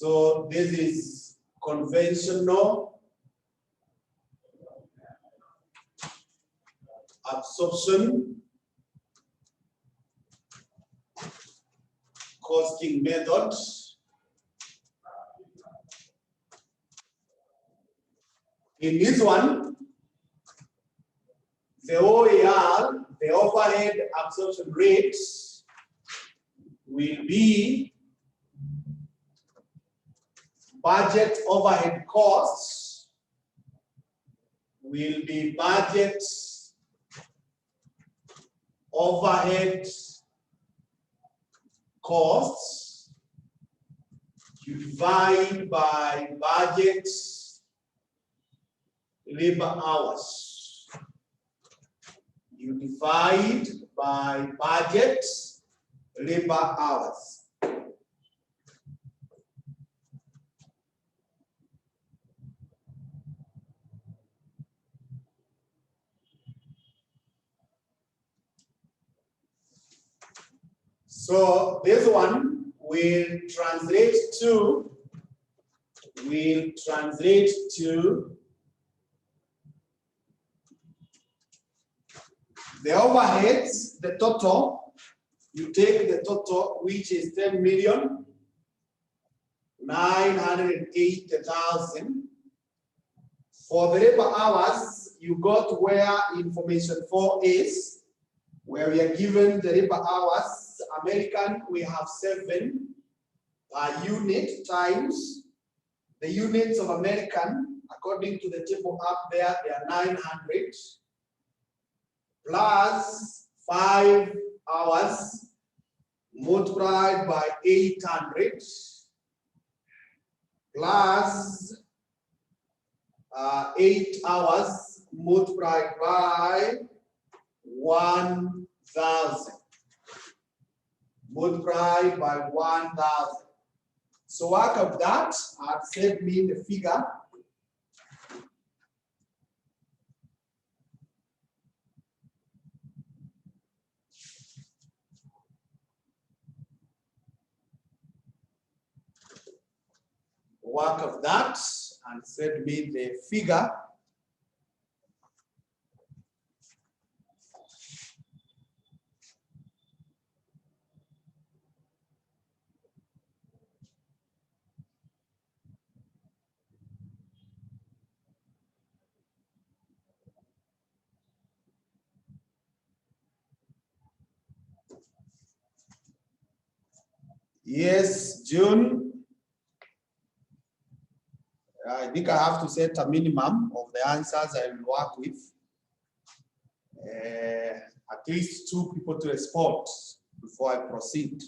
So this is conventional absorption costing method. In this one, the OAR, the overhead absorption rate, will be budget overhead costs, will be budget overhead costs, you divide by budget labor hours. You divide by budget labor hours. So this one will translate to the overheads, the total, you take the total, which is 10,980,000. For the labor hours, you got where information 4 is, where we are given the labor hours. American, we have 7 per unit times the units of American, according to the table up there, they are 900. Plus 5 hours multiplied by 800 plus 8 hours multiplied by 1,000 multiplied by 1,000. So work of that and send me the figure. Work of that and send me the figure. Yes, June. I think I have to set a minimum of the answers I will work with. At least 2 people to respond before I proceed.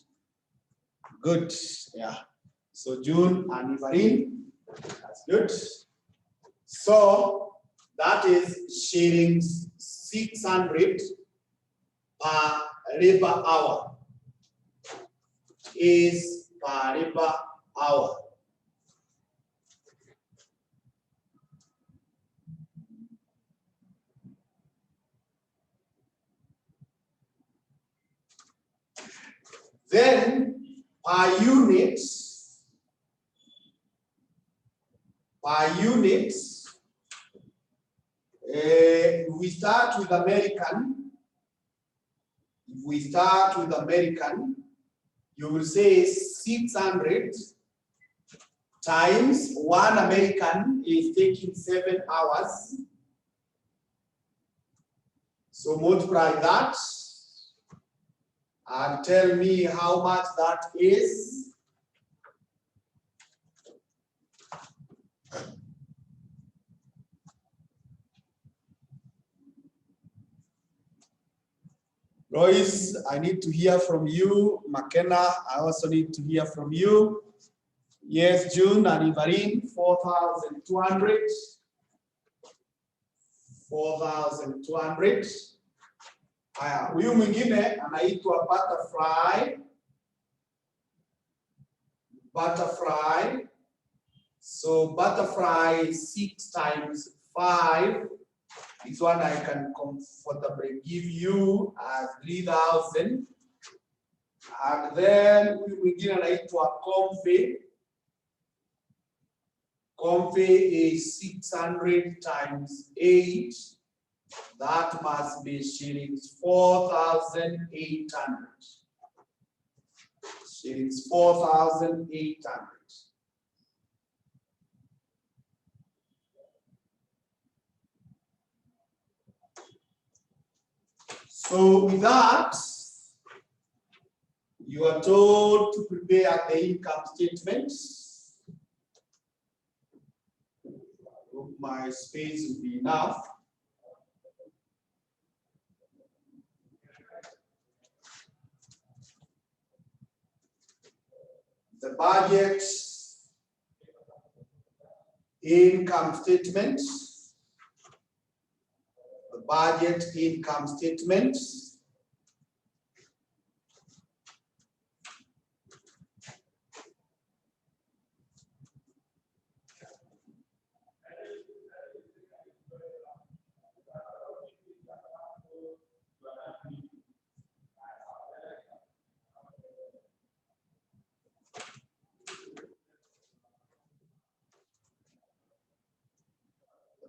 Good, yeah. So June and Ivarine, that's good. So that is shillings 600 per labor hour. Is per labor hour. Then per unit, we start with American. If we start with American, you will say 600 times 1 American is taking 7 hours. So multiply that and tell me how much that is. Lois, I need to hear from you. McKenna, I also need to hear from you. Yes, June and Ivarine, 4,200. 4,200. Haya, huyu mwingine anaitwa butterfly. Butterfly. So butterfly 6 times 5. This one I can comfortably give you as 3,000. And then huyu mwingine anaitwa comfy. Confe is 600 times 8. That must be shillings 4,800. Shillings 4,800. So with that, you are told to prepare the income statement. Hope my space will be enough. The budget, income statement, the budget income statement,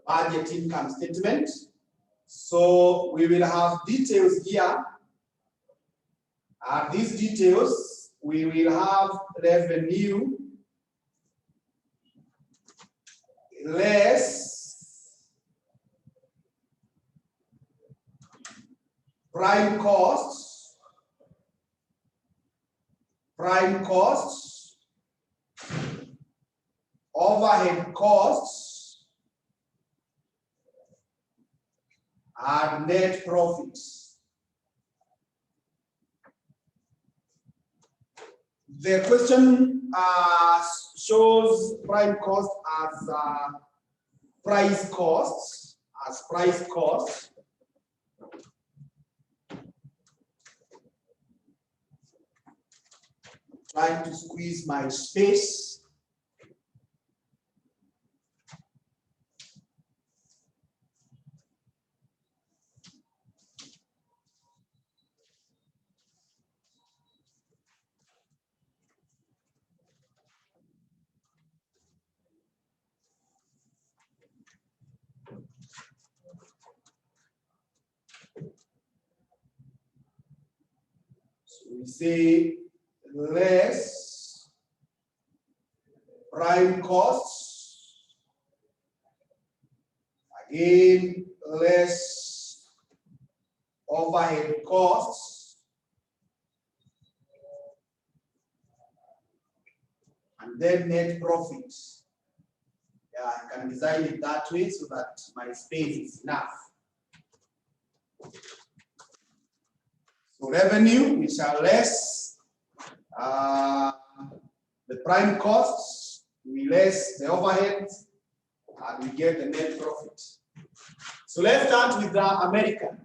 budget income statement. So we will have details here. And these details, we will have revenue less prime costs, overhead costs, and net profits. The question shows prime cost as price costs, Trying to squeeze my space. So we say less prime costs, again less overhead costs, and then net profits. Yeah, I can design it that way so that my space is enough. So revenue, which are less the prime costs, we less the overheads, and we get the net profit. So let's start with the American.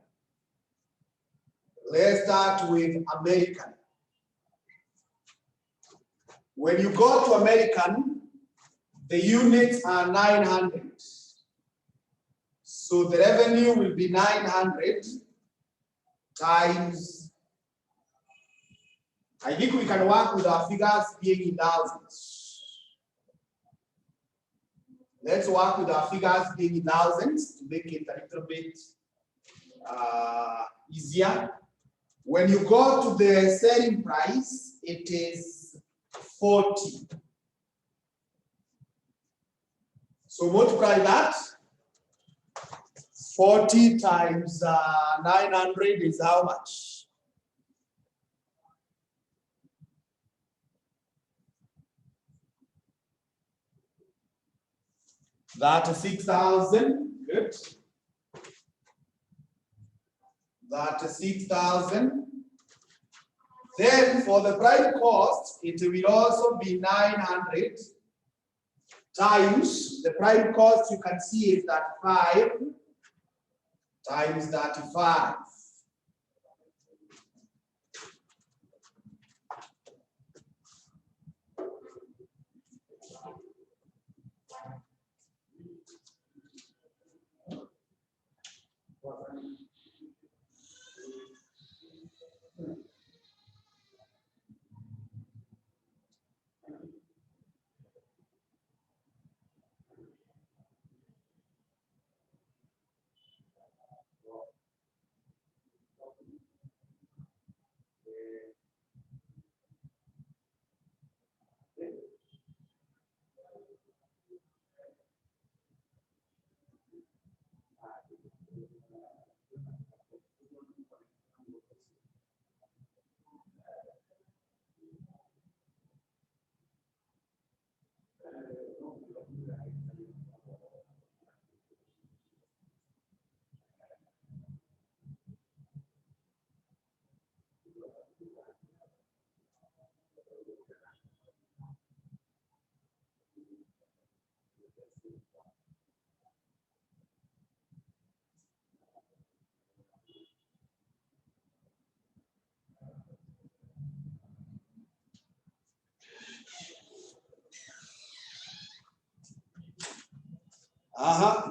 Let's start with American. When you go to American, the units are 900. So the revenue will be 900 times, I think we can work with our figures being in thousands. Let's work with our figures being in thousands to make it a little bit easier. When you go to the selling price, it is 40. So multiply that. 40 times 900 is how much? That is 6,000. Good. That is 6,000. Then for the prime cost, it will also be 900 times the prime cost. You can see is that 5 times 35.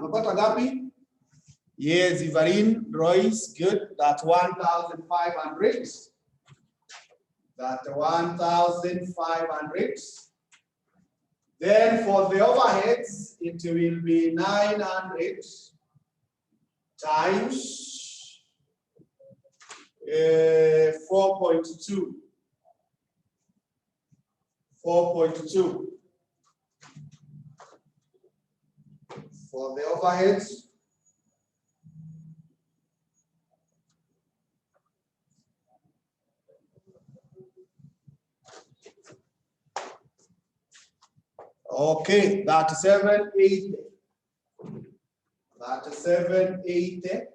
Umepata ngapi? Yes, Ivarin, Royce, good. That's 1,500. That's 1,500. Then for the overheads, it will be 900 times 4.2. 4.2 for the overheads. Okay, that's 780. That's 780.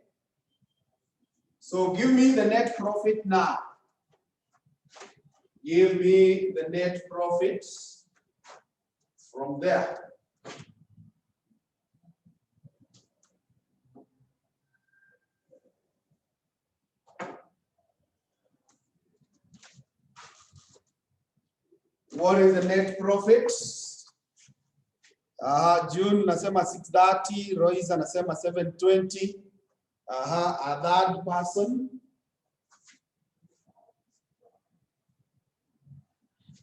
So give me the net profit now. Give me the net profits from there. What is the net profit? June nasema 630, Royce anasema 720. A third person.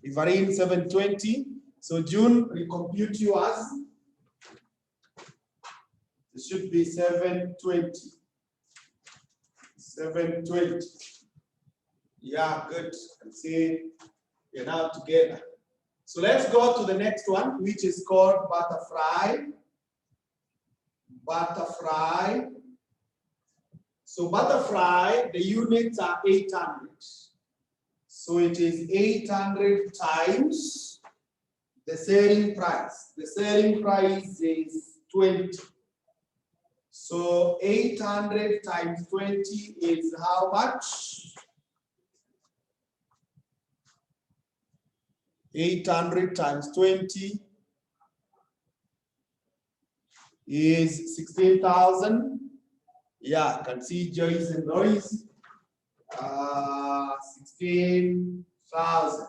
Ivarin 720. So June, recompute yours. It should be 720. 720. Yeah, good. And see, you're now together. So let's go to the next one, which is called butterfly. Butterfly. So butterfly, the units are 800. So it is 800 times the selling price. The selling price is 20. So 800 times 20 is how much? 800 times 20 is 16,000. Yeah, I can see Joyce and Royce. 16,000.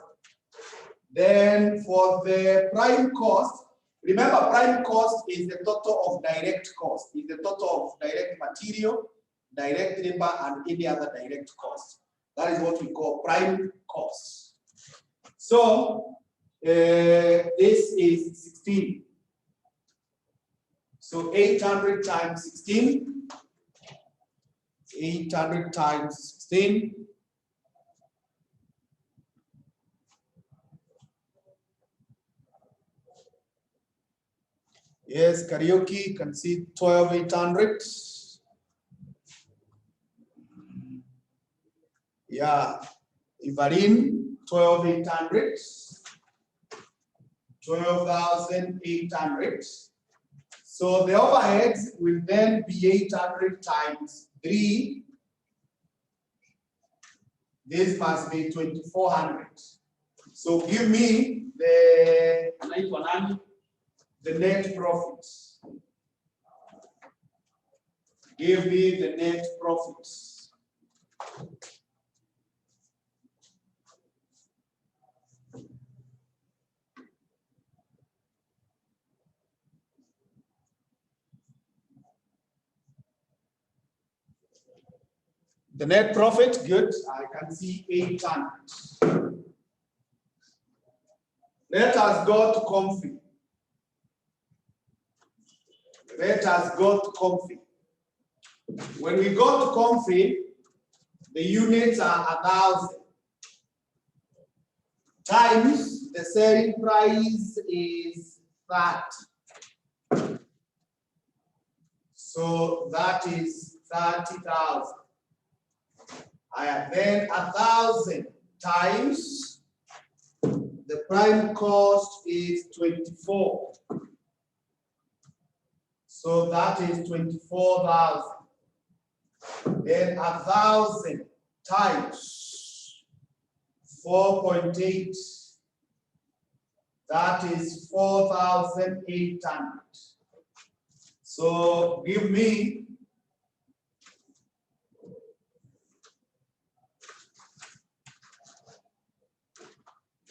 Then for the prime cost, remember prime cost is the total of direct cost, is the total of direct material, direct labor, and any other direct cost. That is what we call prime cost. So this is 16. So 800 times 16. 800 times 16. Yes, karaoke, can see 12,800. Yeah, Ivarin, 12,800. 12,800. So the overheads will then be 800 times 3. This must be 2,400. So give me the net profit. Give me the net profit. The net profit, good. I can see 800. Let us go to comfy. Let us go to comfy. When we go to comfy, the units are 1,000 times the selling price is 30. So that is 30,000. I have then 1,000 times the prime cost is 24. So that is 24,000. Then 1,000 times 4.8 That is 4,800. So give me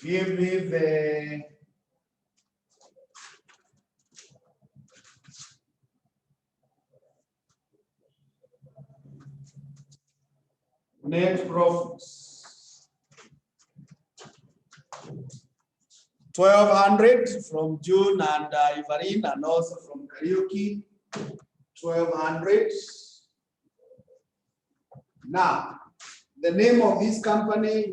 the net profits. 1,200 from June and Ivarine, and also from Karaoke. 1,200. Now, the name of this company,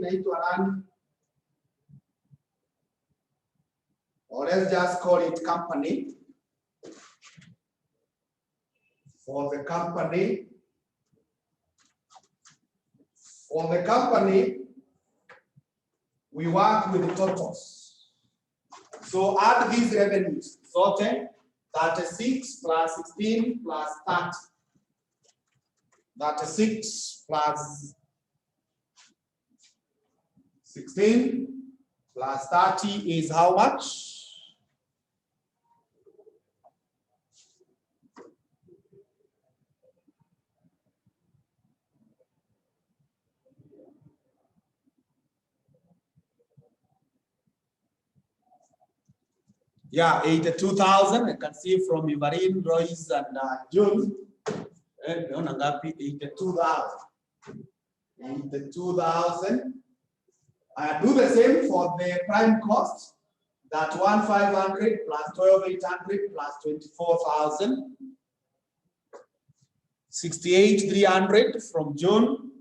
or let's just call it company. For the company, we work with the totals. So add these revenues. So 36 plus 16 plus 30. 36 plus 16 plus 30 is how much? Yeah, 82,000. I can see from Ivarine, Royce, and June. 82,000. 82,000. I do the same for the prime cost. That 1,500 plus 12,800 plus 24,000. 68,300 from June.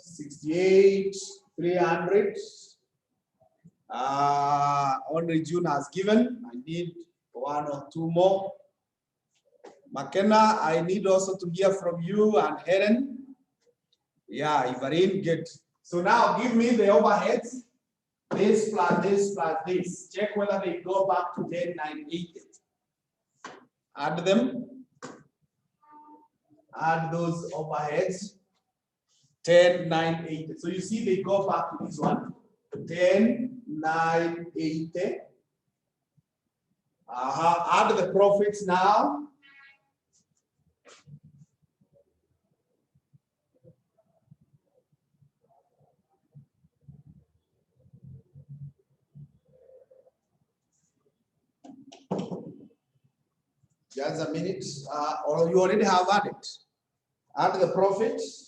68,300. Only June has given. I need one or two more. McKenna, I need also to hear from you and Helen. Yeah, Ivarine, good. So now give me the overheads. This plus this plus this. Check whether they go back to 10,980. Add them. Add those overheads. 10,980. So you see they go back to this one. 10,980. Add the profits now. Just a minute, or you already have added. Add the profits.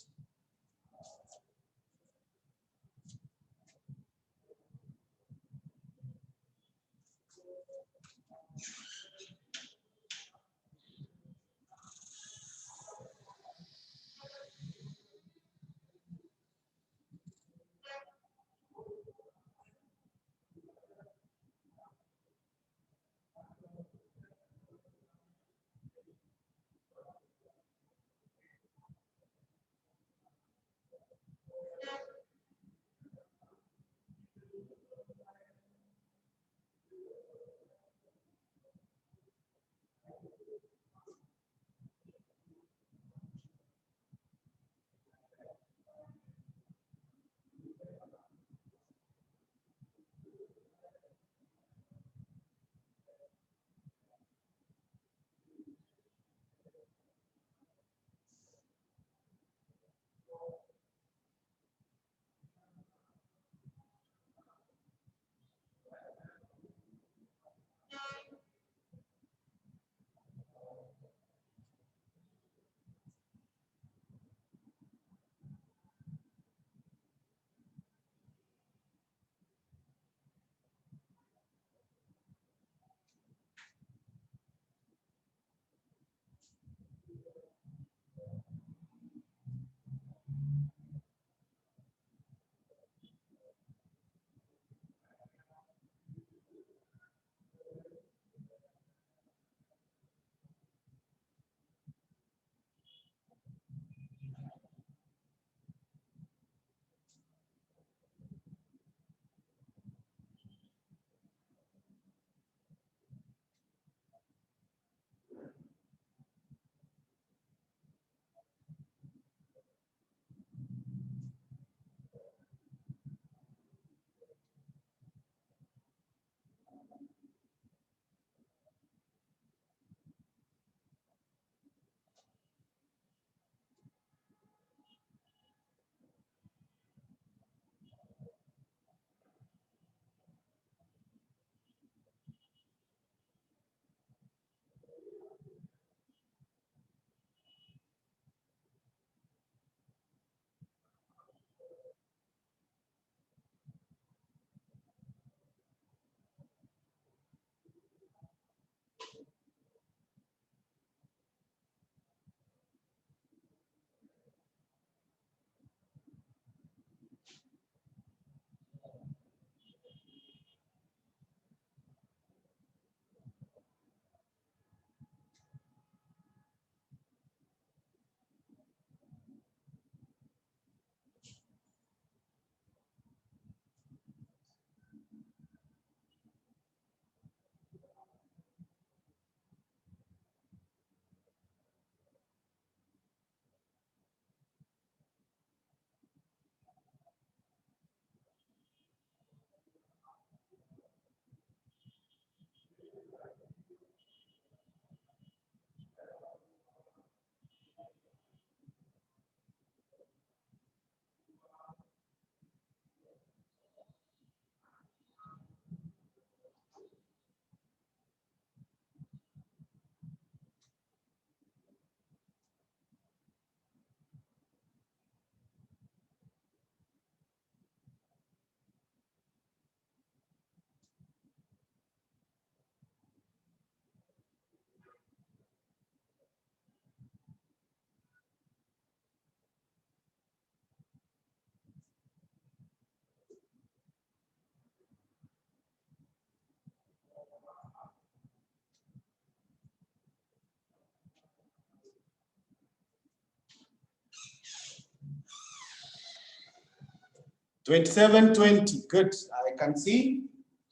2720, good. I can see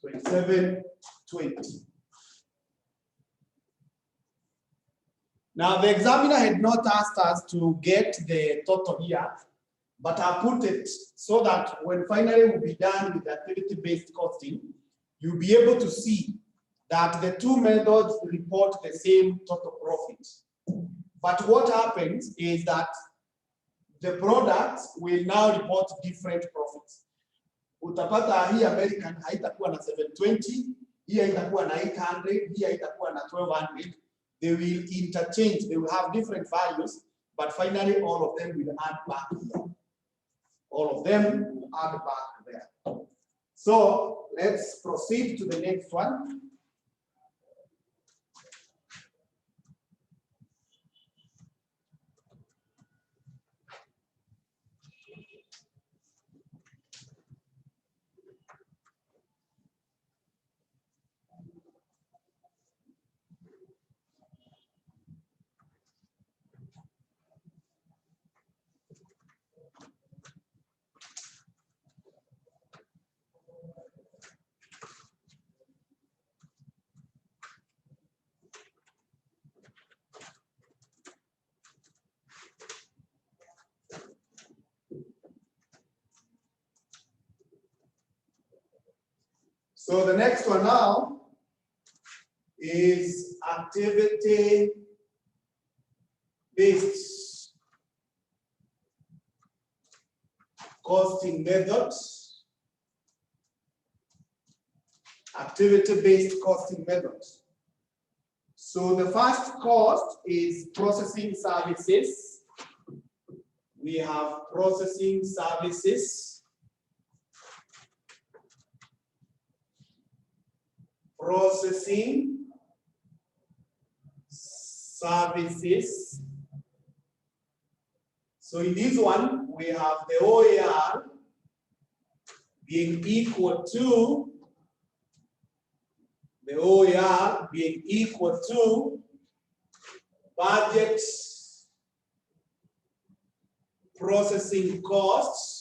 2720. Now the examiner had not asked us to get the total here, but I put it so that when finally we'll be done with the activity-based costing, you'll be able to see that the two methods report the same total profit. But what happens is that the products will now report different profits. Utapata hii American haitakuwa na 720, hii haitakuwa na 800, hii haitakuwa na 1200. They will interchange, they will have different values, but finally all of them will add back here. All of them will add back there. So let's proceed to the next one. So the next one now is activity-based costing method. Activity-based costing method. So the first cost is processing services. We have processing services. Processing services. So in this one, we have the OER being equal to budget processing costs.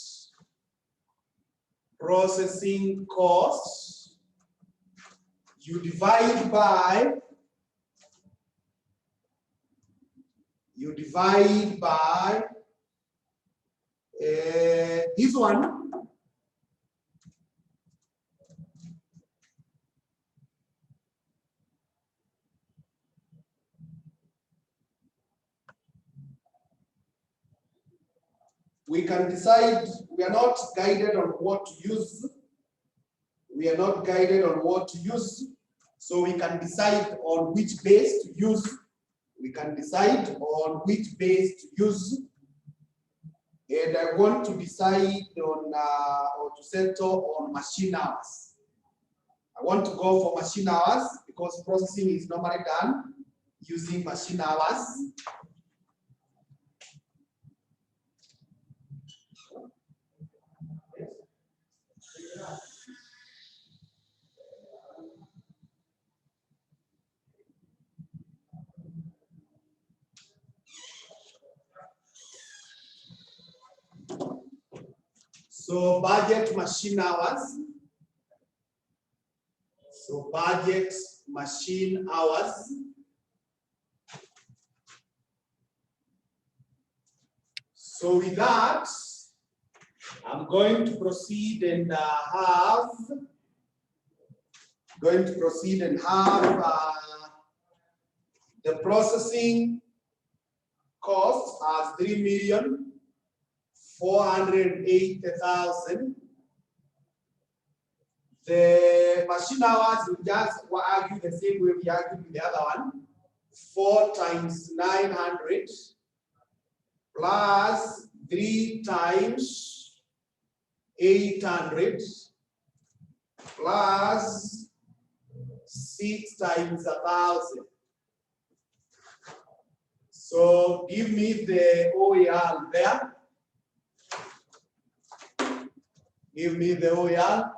You divide by this one. We can decide, we are not guided on what to use. So we can decide on which base to use. And I want to decide on or to settle on machine hours. I want to go for machine hours because processing is normally done using machine hours. So budget machine hours. So with that, I'm going to proceed and have the processing cost as 3,480,000. The machine hours will just argue the same way we argued with the other one. 4 times 900 plus 3 times 800 plus 6 times 1,000. So give me the OER there. Give me the OER.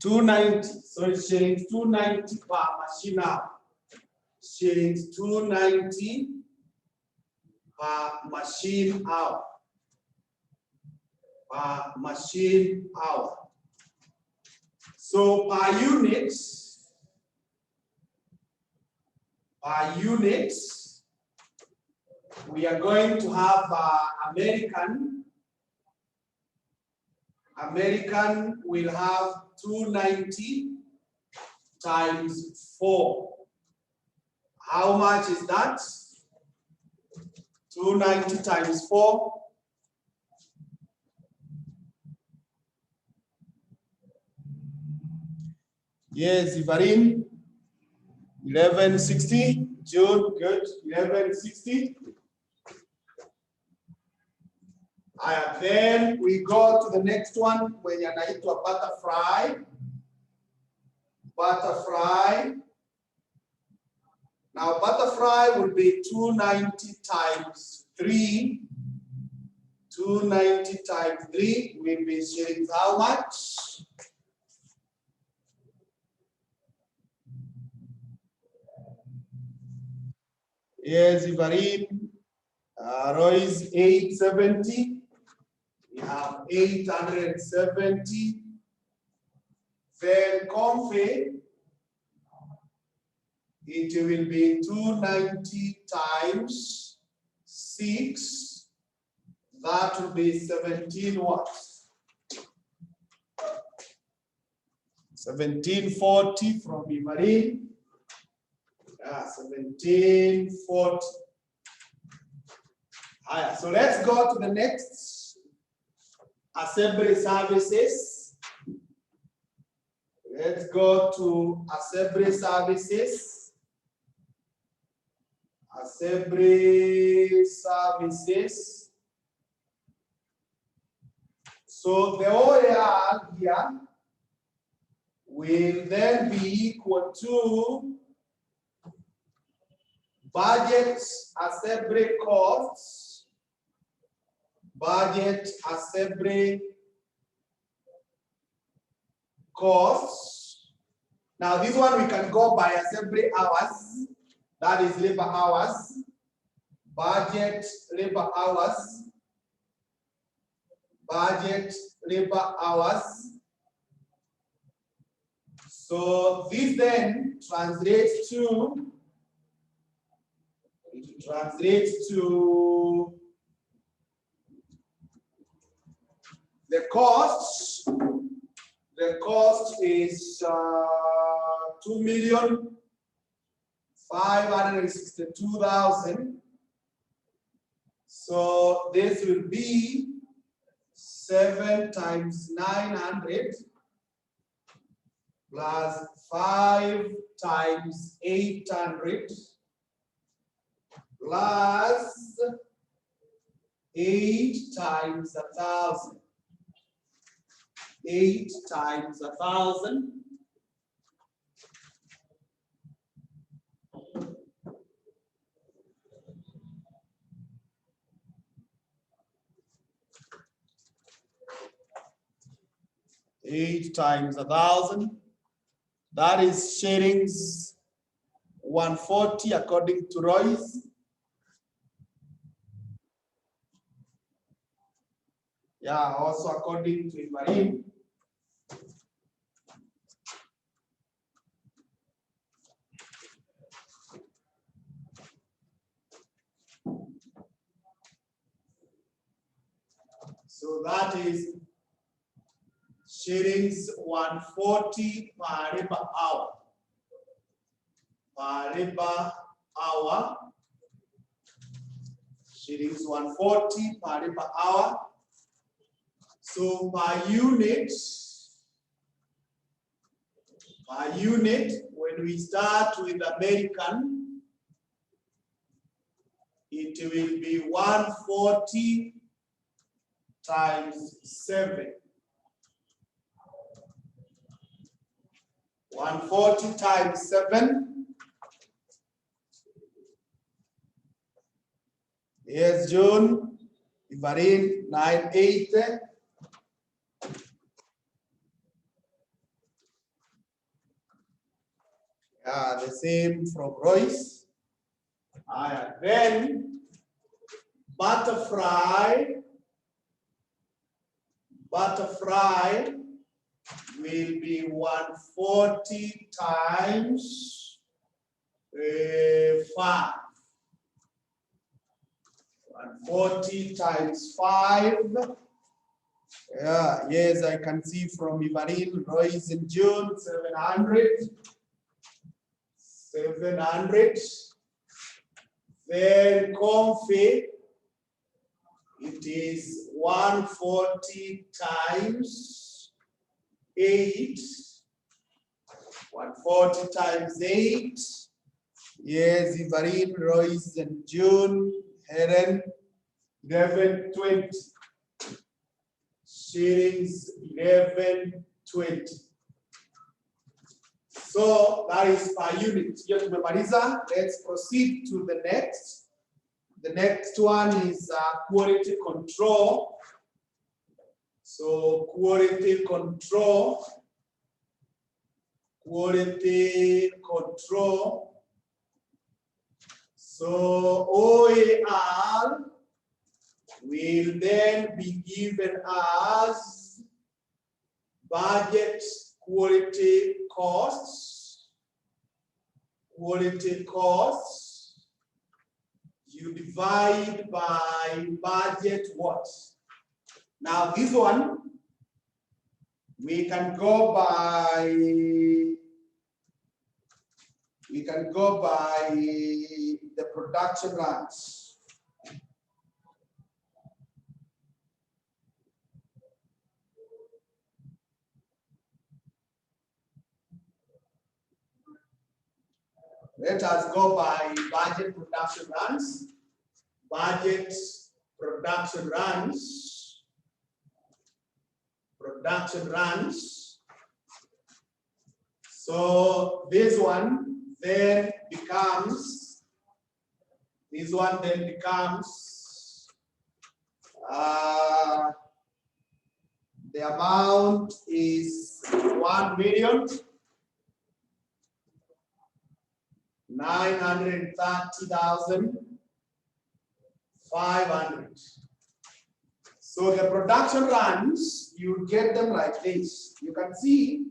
290. So it's shillings 290 per machine hour. Shillings 290 per machine hour. Per machine hour. So per unit, we are going to have American will have 290 times 4. How much is that? 290 times 4. Yes, Ivarin. 1160. June, good. 1160. And then we go to the next one when you're to a butterfly. Butterfly. Now butterfly would be 290 times 3. 290 times 3 will be shillings how much? Yes, Ivarin. Roy's 870. We have 870. Then Comfy, it will be 290 times 6. That will be 17 watts. 1740 from Ivarin. Yeah, 1740. Right, so let's go to the next assembly services. Let's go to assembly services. Assembly services. So the OAR here will then be equal to budget assembly costs. Budget assembly costs. Now this one we can go by assembly hours. That is labor hours. Budget labor hours. Budget labor hours. So this then translates to the cost. The cost is 2,562,000. So this will be 7 times 900 plus 5 times 800 plus 8 times 1,000. 8 times 1,000. Eight times 1,000. That is shillings 140 according to Royce. Yeah, also according to Ibrahim. So that is shillings 140 per labor hour. Per labor hour. Shillings 140 per labor hour. So per unit, when we start with American, it will be 140 times 7. 140 times 7. Yes, June. Ivarin 980. The same from Royce. Then butterfly will be 140 times 5. 140 times 5. Yes, I can see from Ivarin, Royce in June, 700. 700. Then Comfy, it is 140 times 8. 140 times 8. Yes, Ivarin, Royce and June, Helen, 1120. Shillings, 1120. So that is per unit. Let's proceed to the next. The next one is quality control. So quality control. So OAR will then be given as budget quality costs. You divide by budget what? Now this one, we can go by the production runs. Let us go by budget production runs. Production runs. So this one then becomes the amount is 1,930,500. So the production runs, you get them like this. You can see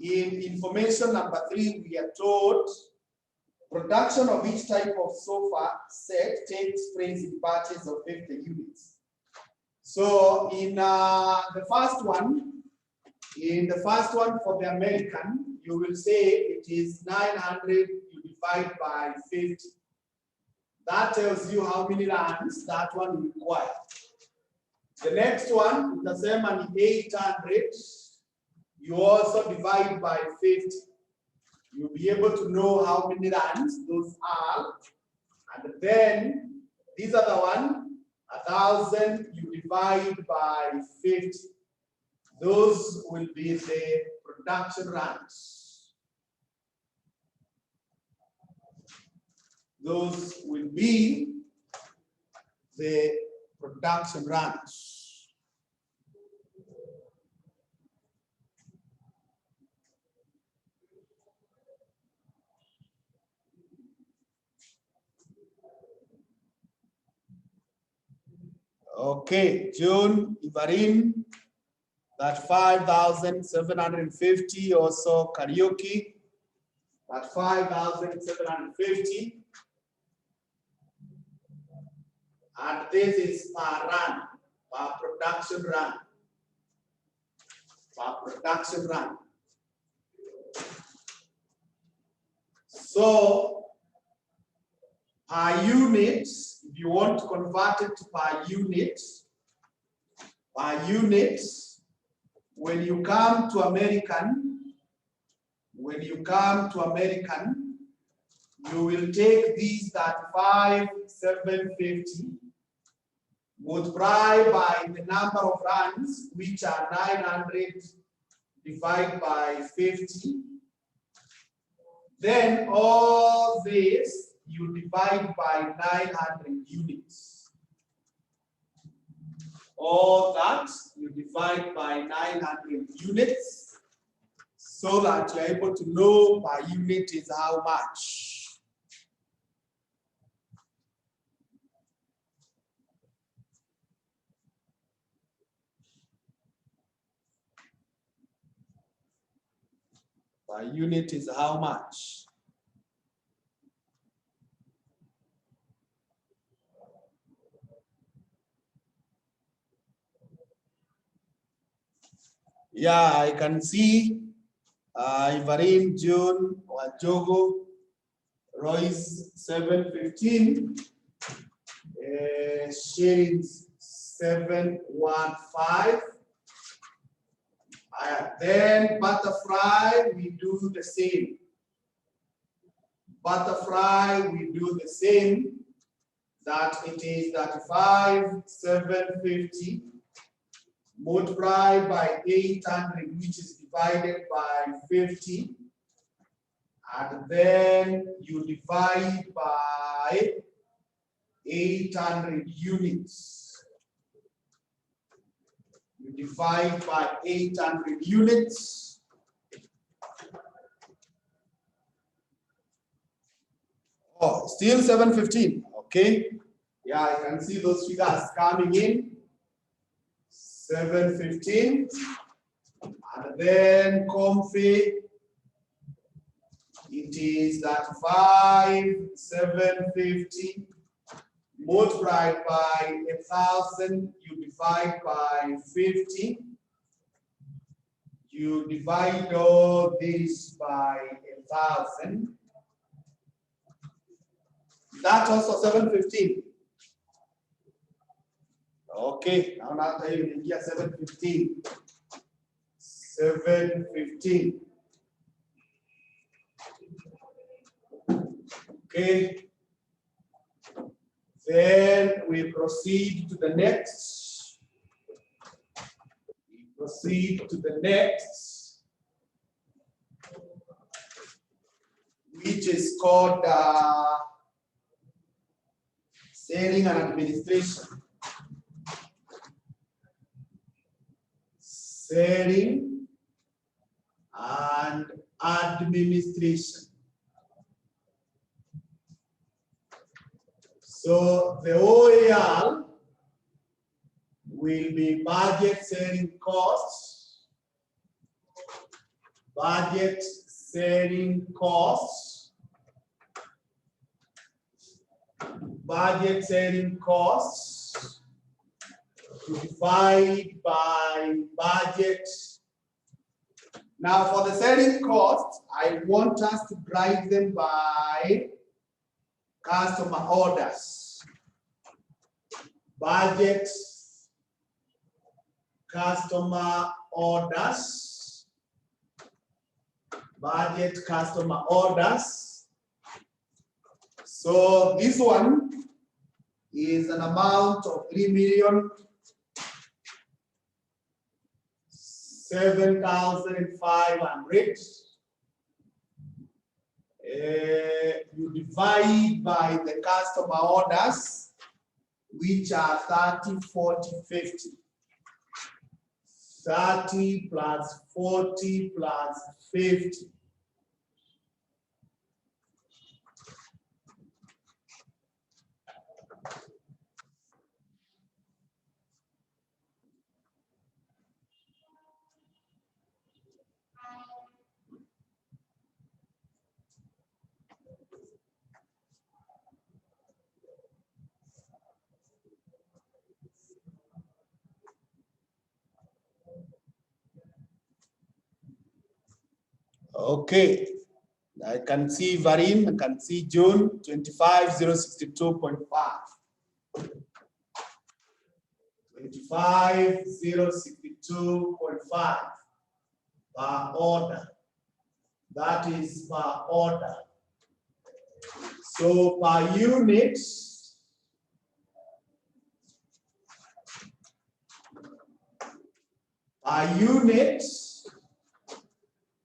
in information number 3, we are told production of each type of sofa set takes place in batches of 50 units. So in the first one for the American, you will say it is 900, you divide by 50. That tells you how many runs that one will require. The next one, the same one, 800, you also divide by 50. You'll be able to know how many runs those are. And then, these are the one, 1,000, you divide by 50. Those will be the production runs. Those will be the production runs. Okay, June, Ivarin, that 5,750, also karaoke, that 5,750. And this is per run, per production run. So, per unit, if you want to convert it to per unit, when you come to American, you will take these 35,750, multiply by the number of runs, which are 900 divided by 50. Then all this you divide by 900 units. All that you divide by 900 units. so that you're able to know per unit is how much. Per unit is how much. Yeah, I can see Ivarin, June, Wajogo, Royce 715, Shillings 715. Then butterfly, we do the same. Butterfly, we do the same. That it is 35,750 multiplied by 800, which is divided by 50. And then you divide by 800 units. You divide by 800 units. Oh, still 715. Okay. Yeah, I can see those figures coming in. 715. And then comfy. It is 35,750 multiplied by 1,000. You divide by 50. You divide all this by 1,000. That's also 715. Okay, now you can get 715. 715. Okay. Then we proceed to the next. We proceed to the next, which is called selling and administration. Selling and administration. So the OAR will be budget selling costs, budget selling costs, budget selling costs, divide by budget. Now for the selling costs, I want us to drive them by customer orders. Budget, customer orders. Budget, customer orders. So this one is an amount of 3,07,500. You divide by the customer orders, which are 30, 40, 50. 30 plus 40 plus 50. Okay, I can see Varin, I can see June 25,062.5. 25,062.5 per order. That is per order. So per unit,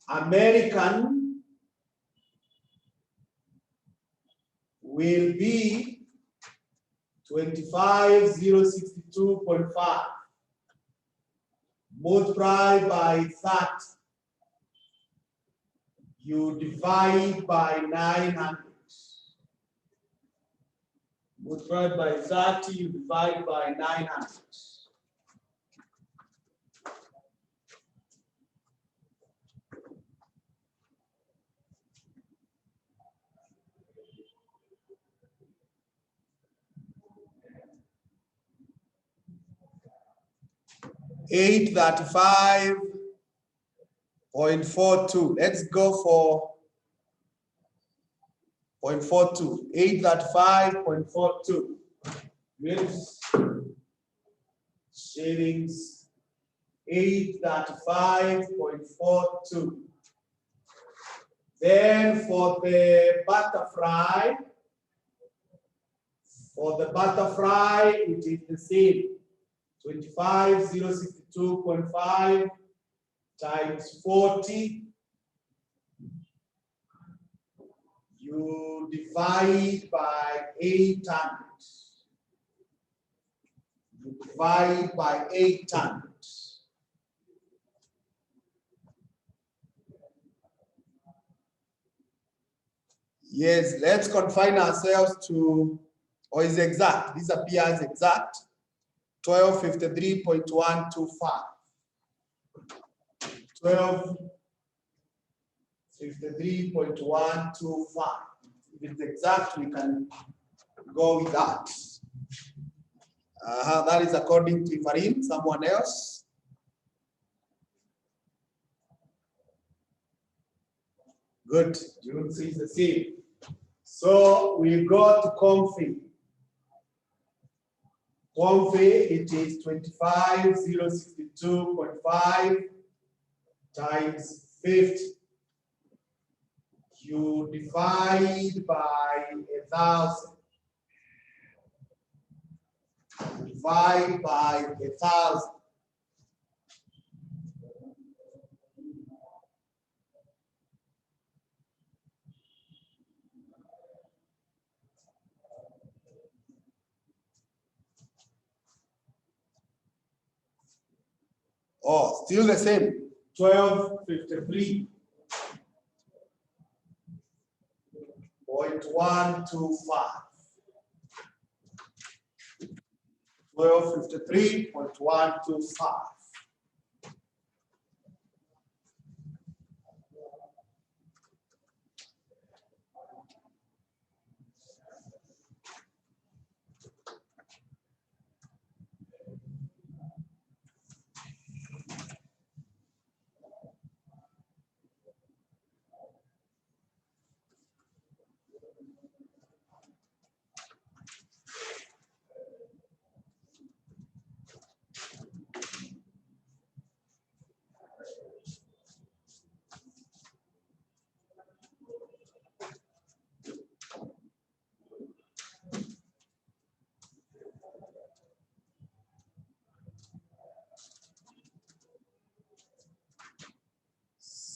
American will be 25,062.5 multiplied by 30. you divide by 900. Multiplied by 30, you divide by 900. $835.42. Let's go for 0.42. 835.42. Mills shillings 835.42. Then for the butterfly, it is the same. 25,062.5 times 40. You divide by 800. You divide by 800. Yes, let's confine ourselves to, or is exact. This appears exact. 1253.125. 1253.125. If it's exact, we can go with that. That is according to Farin. Someone else? Good. June is the same. So we got Comfy. Comfy, it is 25,062.5 times 50. You divide by 1,000. Divide by 1,000. Oh, still the same. 1253.125. 1253.125.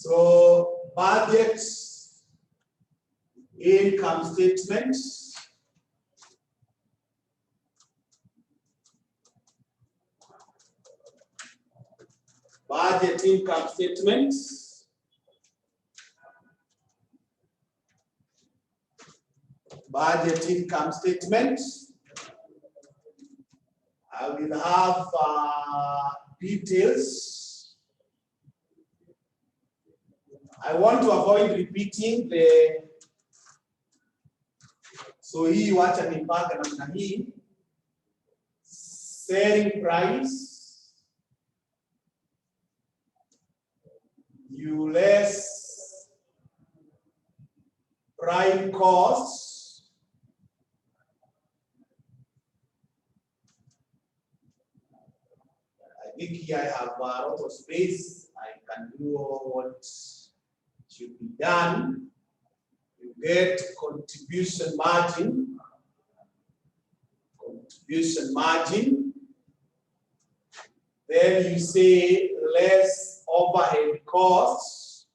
So budget, income statement, budget income statement, budget income statement. I will have details. I want to avoid repeating the, so hii wacha nipanga namna hii. Selling price, you less prime costs, I think here I have a lot of space. I can do what should be done. You get contribution margin. Contribution margin. Then you say less overhead costs.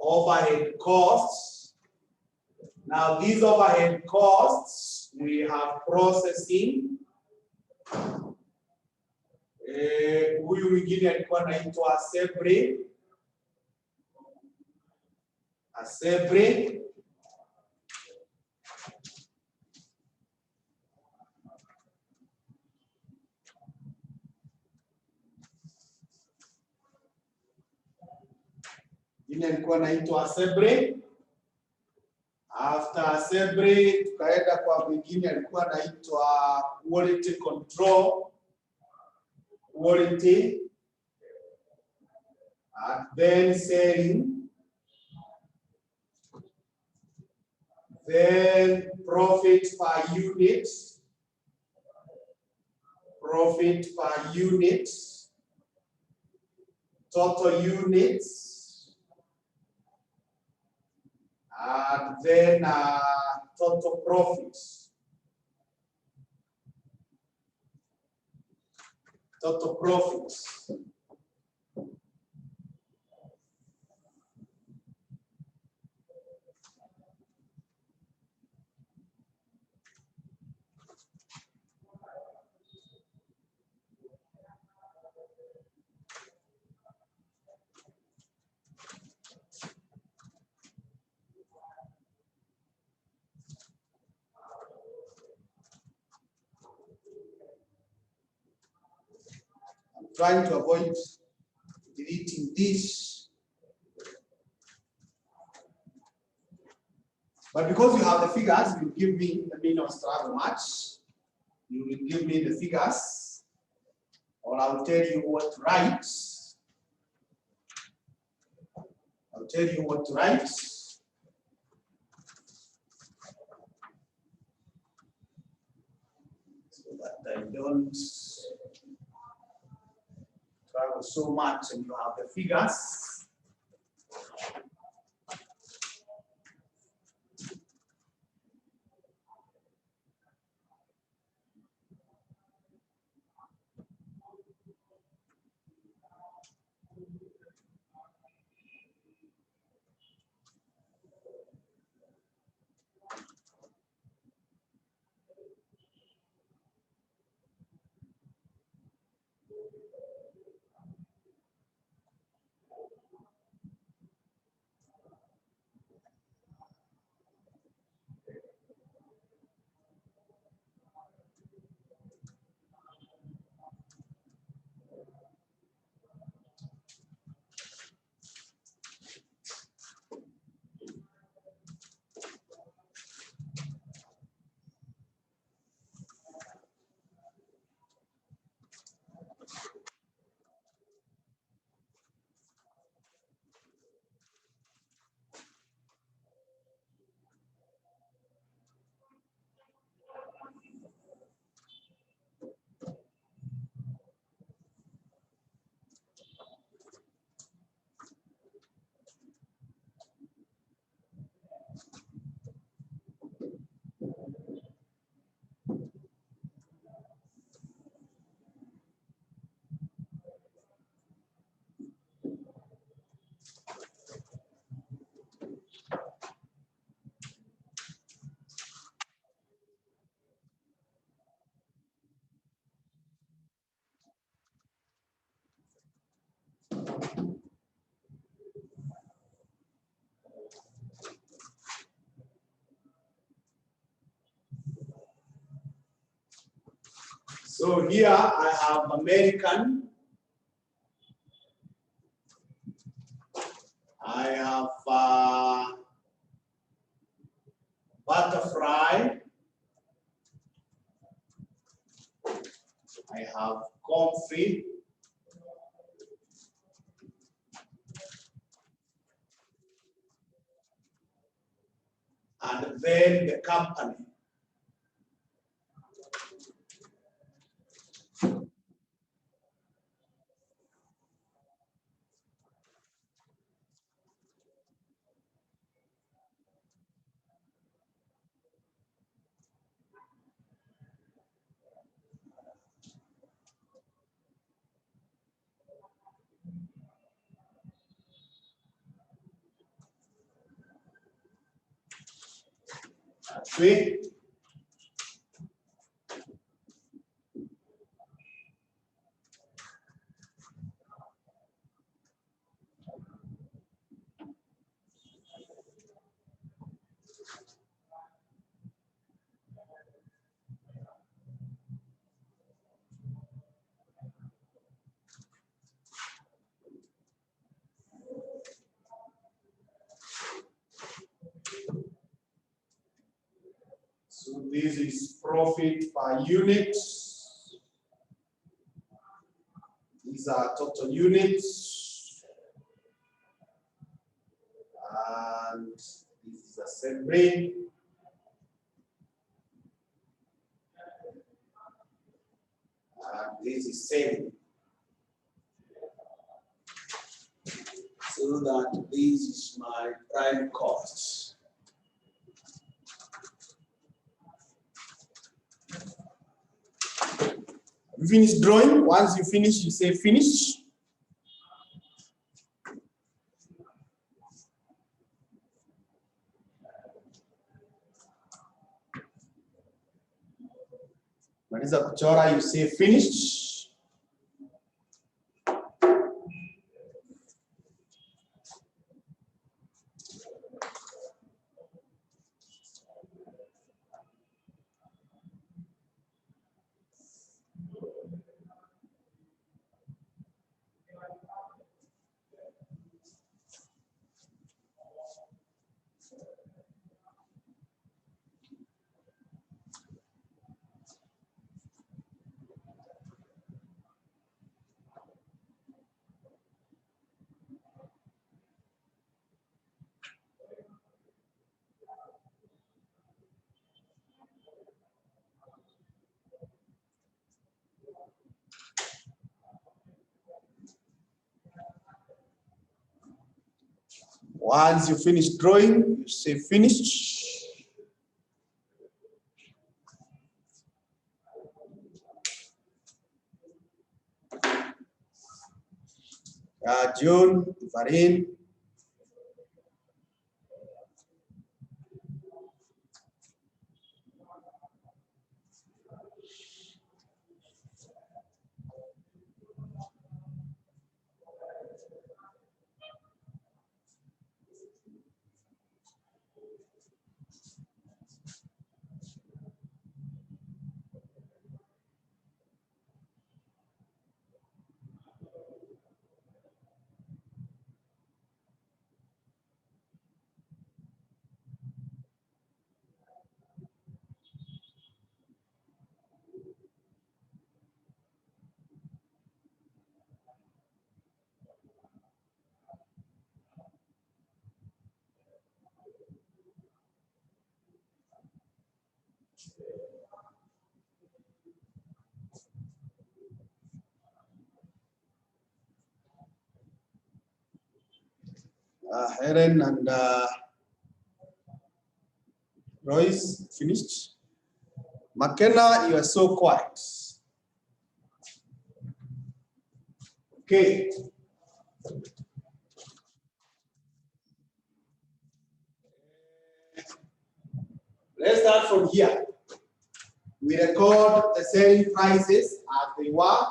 Overhead costs. Now these overhead costs, we have processing. Huyu mwingine alikuwa anaitwa separate. Assembly. Jina ilikuwa naitwa assembly. After assembly tukaenda kwa mwingine alikuwa naitwa quality control. Quality. And then selling. Then profit per unit. Profit per unit. Total units. And then total profits. Total profits. Trying to avoid deleting this. But because you have the figures, you give me the mean of struggle much. You will give me the figures, or I'll tell you what to write. I'll tell you what to write. So that I don't travel so much and you have the figures. So here I have American. I have butterfly. I have comfy. And then the company. Three. this is profit per unit. These are total units. And this is assembly. And this is selling. So that this is my prime cost. Finish drawing. Once you finish, you say finish. Maliza kuchora, you say finish. Once you finish drawing, you say finish. June, Varin. Helen and Royce finished. McKenna, you are so quiet. Okay. Let's start from here. We record the selling prices as they were.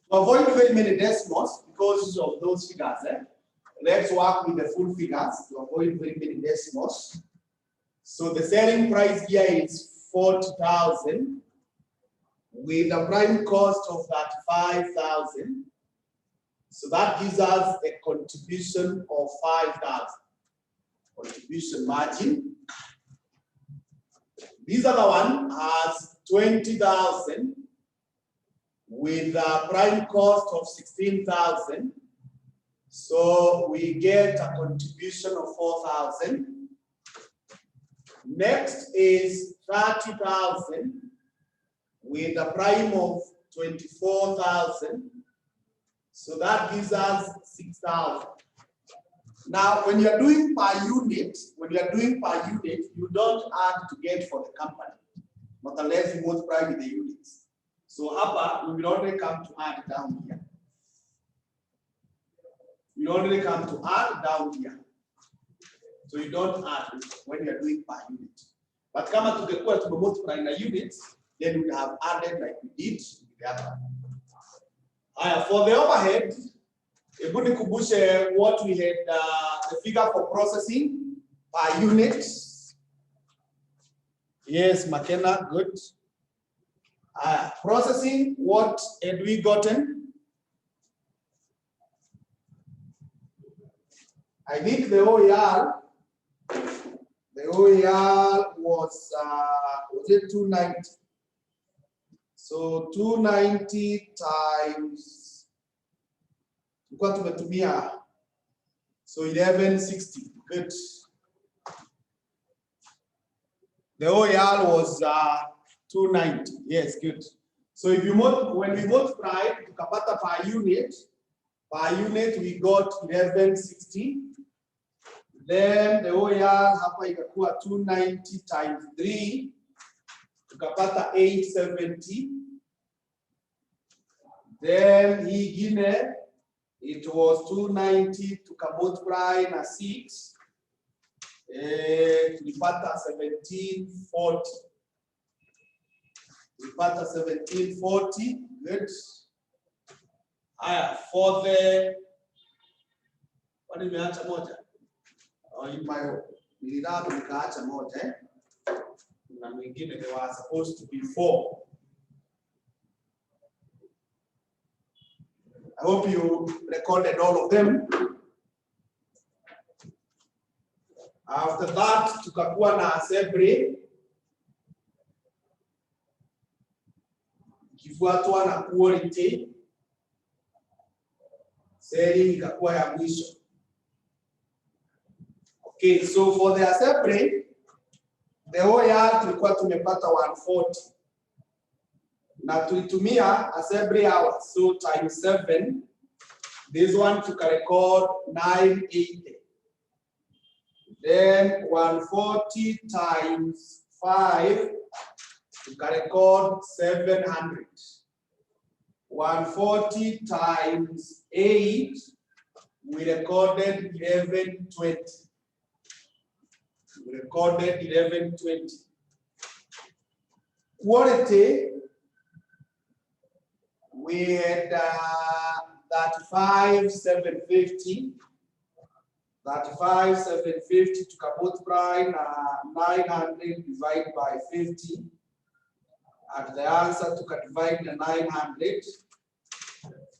To avoid very many decimals because of those figures, let's work with the full figures to avoid very many decimals. So the selling price here is 40,000 with a prime cost of 35,000. So that gives us a contribution of 5,000. Contribution margin. This other one has 20,000 with a prime cost of 16,000. So we get a contribution of 4,000. Next is 30,000 with a prime of 24,000. So that gives us 6,000. Now, when you are doing per unit, you don't add to get for the company, but unless you multiply with the units. So upper, we will only come to add down here. You only come to add down here. So you don't add when you are doing per unit. But come to the equal to multiply in the units, then we have added like we did with the other. For the overhead, what we had, the figure for processing per unit. Yes, McKenna, good. Processing, what had we gotten? I think the OER was it 290? So 290 times tulikuwa tumetumia, so 1160. Good. The OER was 290. Yes, good. So if you when we multiply tukapata per unit we got 1160. Then the OER hapa ikakuwa 290 times 3 tukapata 870. Then hii ingine it was 290 tukamultiply na 6 tulipata 1740. Tulipata 1740. Good. Haya, for the what nimeacha moja? In my nilidhabu nikaacha moja na mwingine they were supposed to be 4. I hope you recorded all of them. After that tukakuwa na assembly kifuatwa na quality, selling ikakuwa ya mwisho. Okay, so for the assembly, the OER tulikuwa tumepata 140. Na tulitumia assembly hours, so times 7. This one tuka record 980. Then 140 times 5 tuka record 700. 140 times 8 we recorded 1120. We recorded 1120. Quality, we had 35,750. 35,750 to multiply 900 divided by 50. And the answer to divide the 900,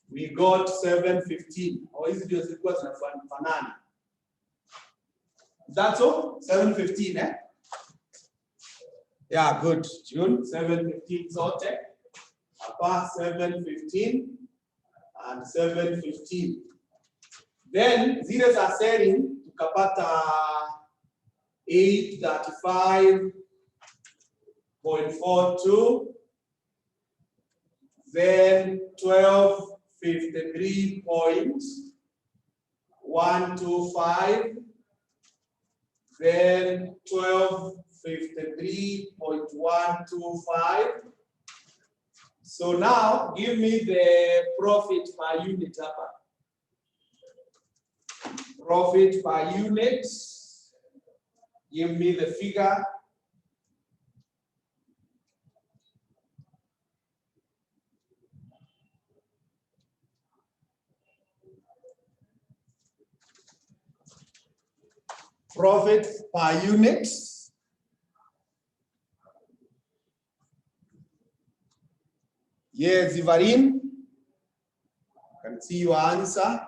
we got 715. Or is it just equal to fanani? That's all? 715, eh? Yeah, good. June, 715 sorted. Apa 715 and 715. Then zeros are selling to kapata 835.42. Then 1253.125. Then 1253.125. So now give me the profit per unit. Profit per unit. Give me the figure. Profit per unit. Yes, Ivarin, can see your answer.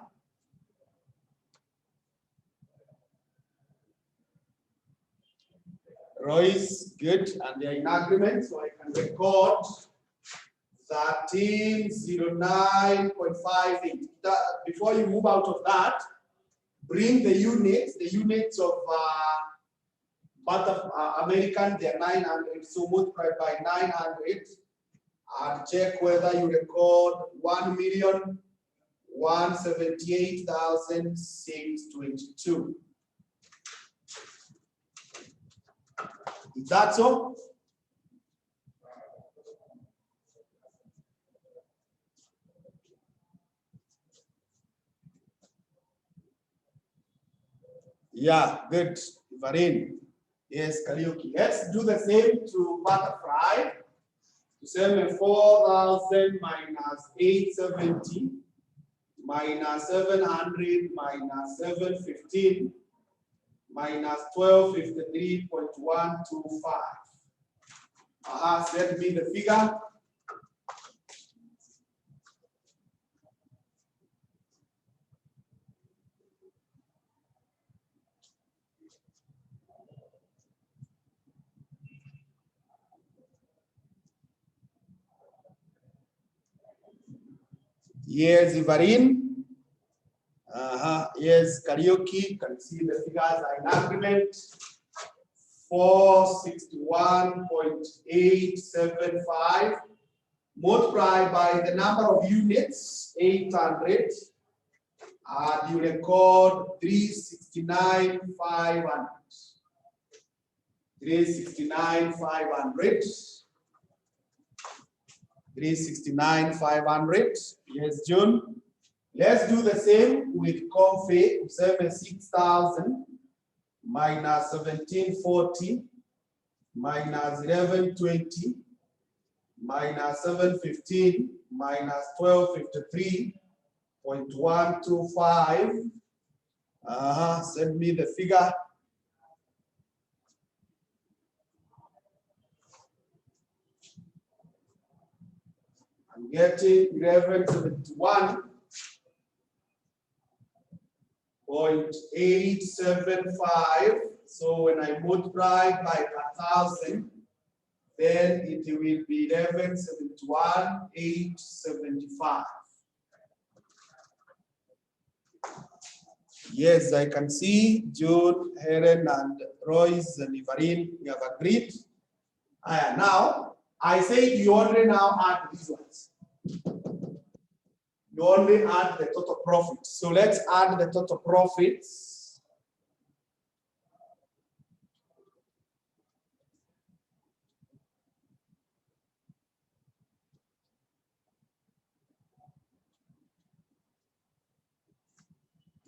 Royce, good, and they're in agreement, so I can record 1309.58. Before you move out of that, bring the units of American, they're 900, so multiply by 900 and check whether you record 1,178,622. Is that so? Yeah, good. Varin. Yes, Kariuki. Let's do the same to butterfly. To 4,000 minus 870 minus 700 minus 715 minus 1253.125. Send me the figure. Yes, Ivarin. Yes, karaoke. You can see the figures are in agreement. 461.875 multiplied by the number of units, 800, and you record 369,500. 369,500. 369,500. Yes, June. Let's do the same with Comfy. 76,000 minus 1740 minus 1120 minus 715 minus 1253.125. Send me the figure. I'm getting 1171.875. So when I multiply by 1,000, then it will be 1171,875. Yes, I can see June, Helen, and Royce and Ivarin, we have agreed. Now, I said you only now add these ones. You only add the total profit. So let's add the total profits.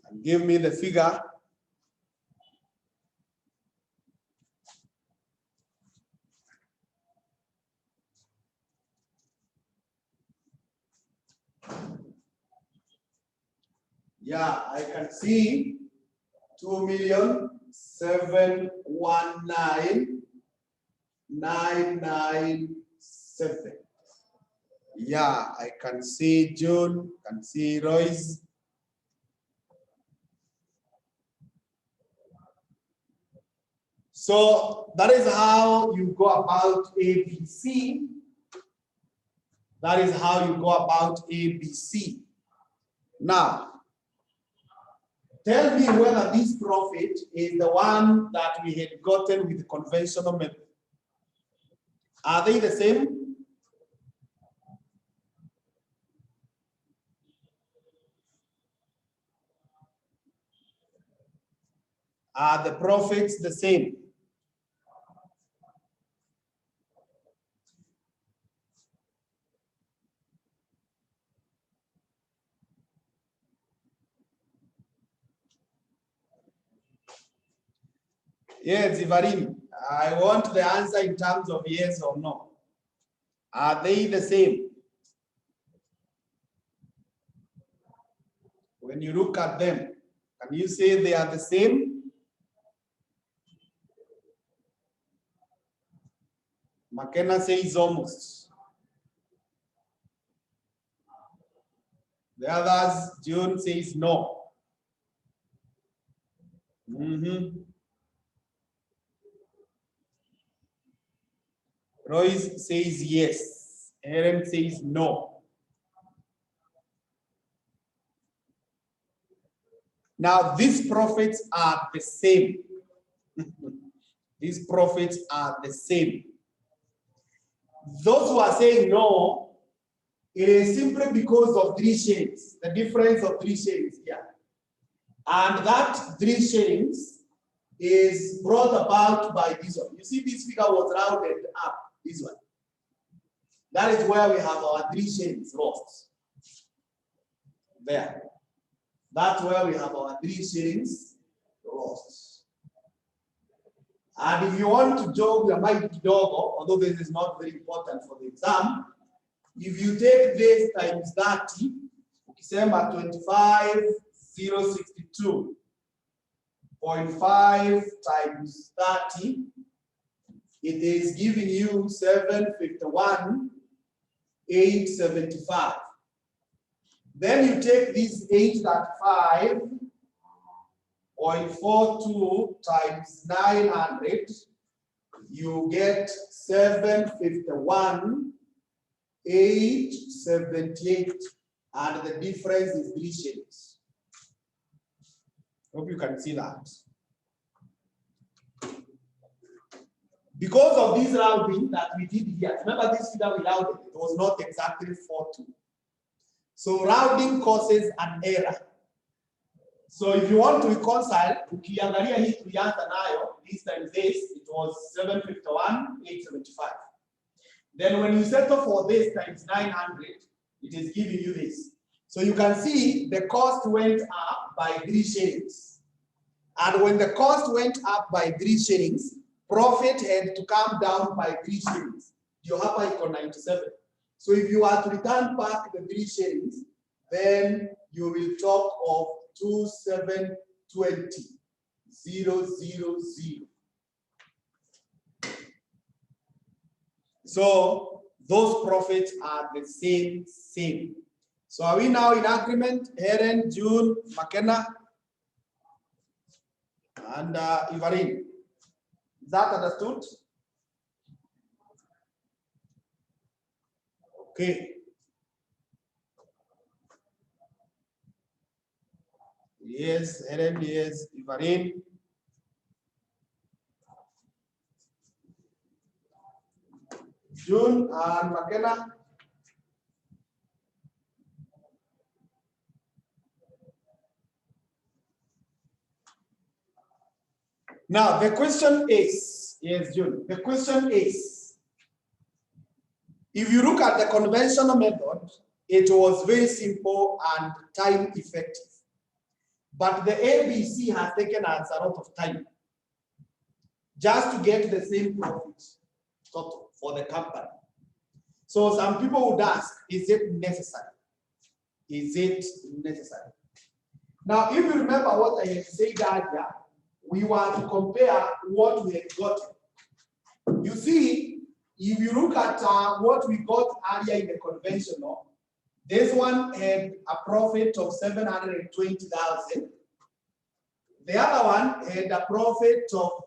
And give me the figure. Yeah, I can see 2,719,997. Yeah, I can see June, can see Royce. So that is how you go about ABC. That is how you go about ABC. Now, tell me whether this profit is the one that we had gotten with the conventional method. Are they the same? Are the profits the same? Yes, Ivarin, I want the answer in terms of yes or no. Are they the same? When you look at them, can you say they are the same? McKenna says almost. The others, June says no. Royce says yes. Aaron says no. Now, these profits are the same. These profits are the same. Those who are saying no, it is simply because of 3 shillings, the difference of 3 shillings here. And that 3 shillings is brought about by this one. You see, this figure was rounded up, this one. That is where we have our 3 shillings lost. There. That's where we have our 3 shillings lost. And if you want to jog your mind kidogo, although this is not very important for the exam, if you take this times 30, ukisema 25,062.5 times 30, it is giving you 751,875. Then you take this 835.42 times 900, you get 751,878. and the difference is 3 shillings. Hope you can see that. Because of this rounding that we did here, remember this figure we rounded, it was not exactly 4.2. So rounding causes an error. So if you want to reconcile, ukiangalia hii tulianza nayo, this times this, it was 751,875. Then when you settle for this times 900, it is giving you this. So you can see the cost went up by 3 shillings. And when the cost went up by 3 shillings, profit had to come down by 3 shillings. You have icon 97. So if you are to return back the 3 shillings, then you will talk of 2720,000. So those profits are the same. So are we now in agreement? Helen, June, McKenna, and Ivarin. Is that understood? Okay. Yes, Helen, yes, Ivarin. June and McKenna. Now, the question is, yes, June, the question is, if you look at the conventional method, it was very simple and time effective. But the ABC has taken us a lot of time just to get the same profit total for the company. So some people would ask, is it necessary? Is it necessary? Now, if you remember what I had said earlier, we want to compare what we had gotten. You see, if you look at what we got earlier in the conventional, this one had a profit of 720,000. The other one had a profit of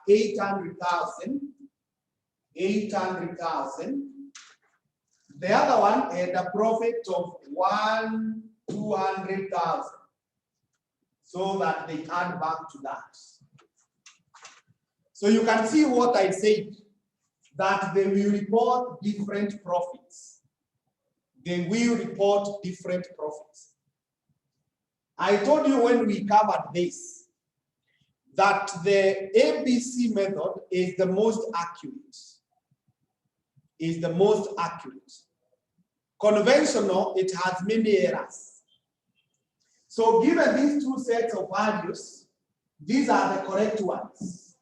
800,000. The other one had a profit of 200,000. So that they add back to that. So you can see what I said, that they will report different profits. They will report different profits. I told you when we covered this, that the ABC method is the most accurate. Conventional, it has many errors. So given these two sets of values, these are the correct ones.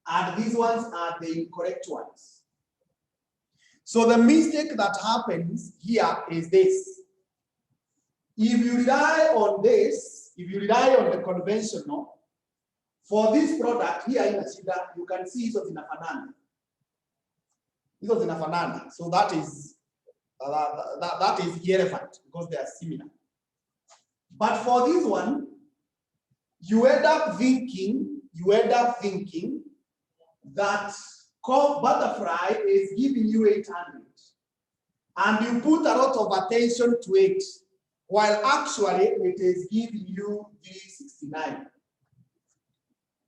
And these ones are the incorrect ones. So the mistake that happens here is this. If you rely on this, if you rely on the conventional, for this product here in Ashida, you can see it was in a banana. So that is irrelevant because they are similar. But for this one, you end up thinking that butterfly is giving you 800, and you put a lot of attention to it, while actually it is giving you 369.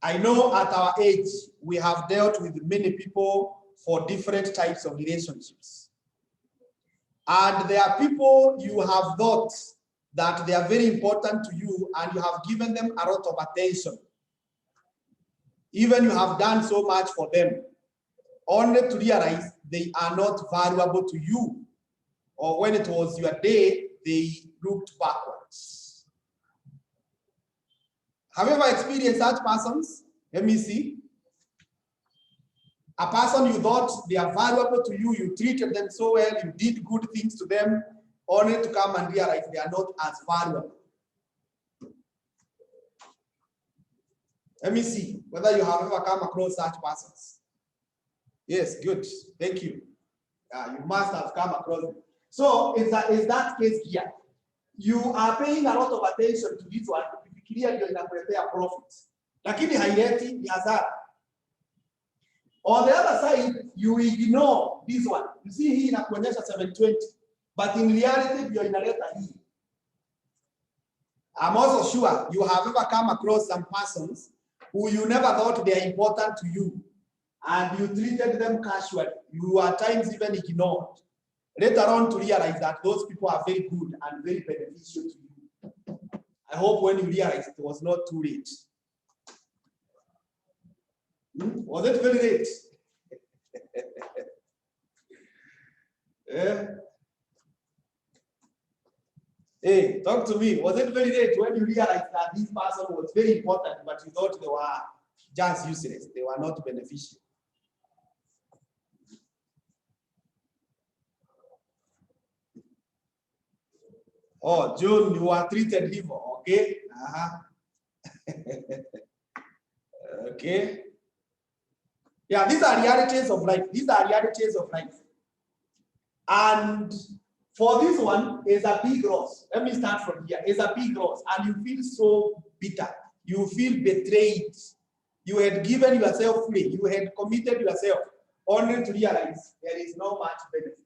I know at our age, we have dealt with many people for different types of relationships. And there are people you have thought that they are very important to you and you have given them a lot of attention. Even you have done so much for them, only to realize they are not valuable to you. Or when it was your day, they looked backwards. Have you ever experienced such persons? Let me see. A person you thought they are valuable to you, you treated them so well, you did good things to them, only to come and realize they are not as valuable. Let me see whether you have ever come across such persons. Yes, good. Thank you. You must have come across them. So is that case here? You are paying a lot of attention to this one. Clearly, you're in a prepare profit. Lakini haileti ni hasara. On the other side, you ignore this one. You see here inakuonyesha 720. But in reality, you're in a letter E. I'm also sure you have ever come across some persons who you never thought they are important to you, and you treated them casually. You at times even ignored. Later on to realize that those people are very good and very beneficial to you. I hope when you realize it was not too late. Was it very late? Yeah. Hey, talk to me. Was it very late when you realized that this person was very important, but you thought they were just useless? They were not beneficial. Oh, June, you are treated evil, okay? Okay. Yeah, these are realities of life. These are realities of life. And for this one, is a big loss. Let me start from here. It's a big loss, and you feel so bitter. You feel betrayed. You had given yourself free. You had committed yourself, only to realize there is no much benefit.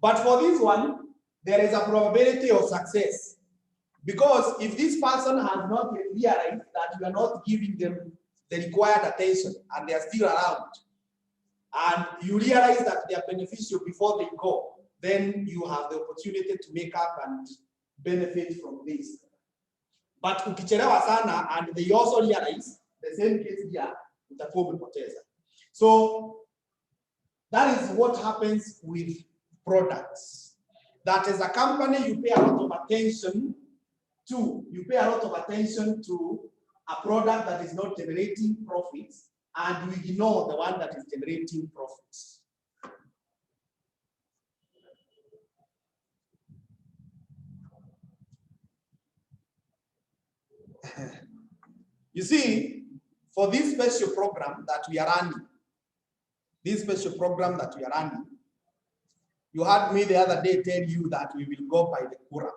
But for this one, there is a probability of success. Because if this person has not realized that you are not giving them the required attention and they are still around, and you realize that they are beneficial before they go, then you have the opportunity to make up and benefit from this. But ukichelewa sana, and they also realize the same case here, utakuwa umepoteza. So that is what happens with products. That as a company, you pay a lot of attention to. You pay a lot of attention to a product that is not generating profits, and you ignore the one that is generating profits. You see, for this special program that we are running, you heard me the other day tell you that we will go by the quorum.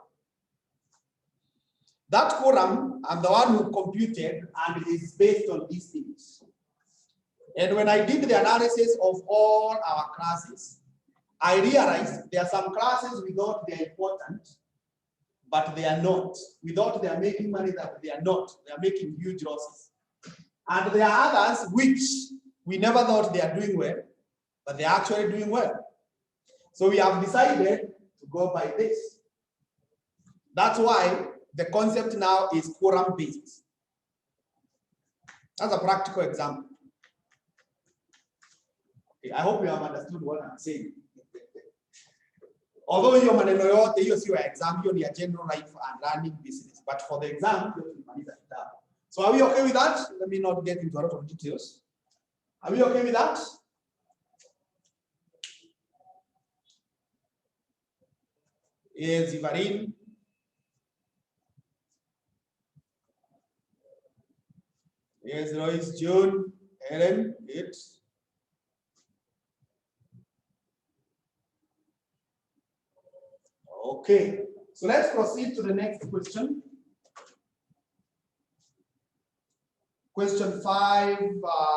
That quorum, I'm the one who computed, and it is based on these things. And when I did the analysis of all our classes, I realized there are some classes we thought they are important, but they are not. We thought they are making money, that they are not. They are making huge losses. And there are others which we never thought they are doing well, but they are actually doing well. So we have decided to go by this. That's why the concept now is quorum based. That's a practical example. Okay, I hope you have understood what I'm saying. Although your maneno yote hiyo sio exam, hiyo ni a general life and learning business, but for the exam you tumaliza kitabu. So are we okay with that? Let me not get into a lot of details. Are we okay with that? Yes, Ivarin. Yes, Royce, June, Ellen, it. Okay, so let's proceed to the next question. Question 5A.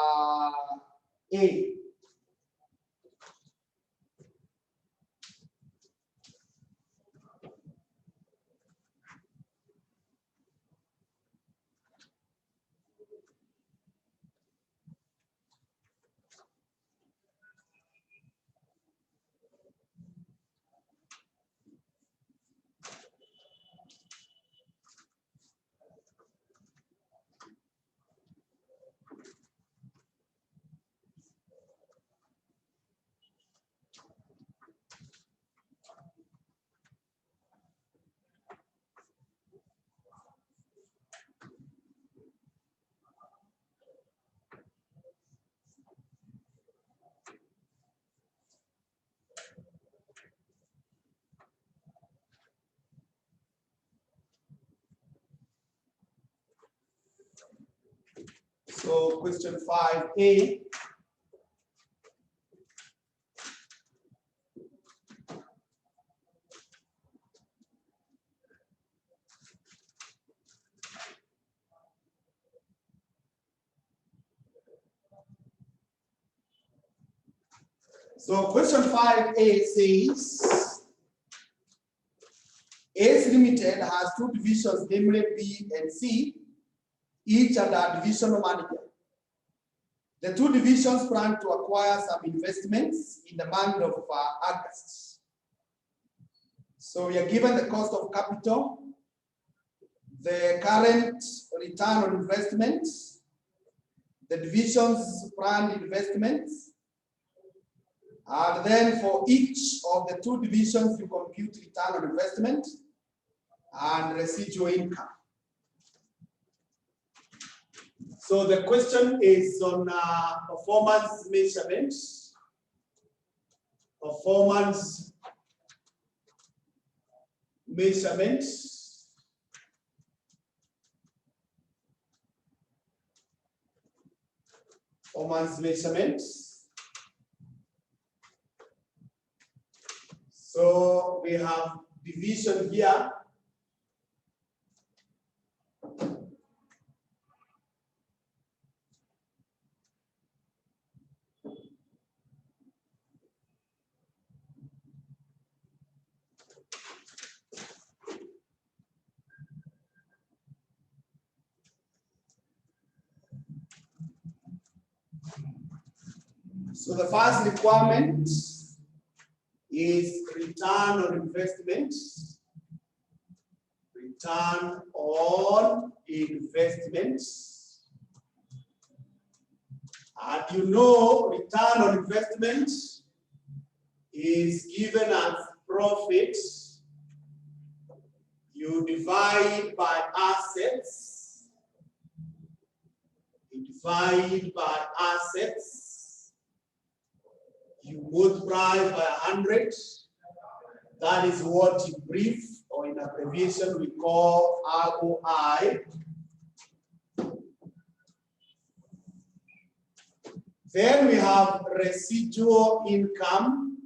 So question 5A. So question 5A says, ACE Limited has two divisions, namely B and C, each under a divisional manager. The two divisions plan to acquire some investments in the month of August. So we are given the cost of capital, the current return on investment, the division's planned investments, and then for each of the two divisions you compute return on investment and residual income. So the question is on performance measurements. Performance measurements. Performance measurements. So we have division here. So the first requirement is return on investment. Return on investment. And you know, return on investment is given as profit. You divide by assets. You divide by assets. You multiply by 100. That is what in brief or in abbreviation we call ROI. Then we have residual income.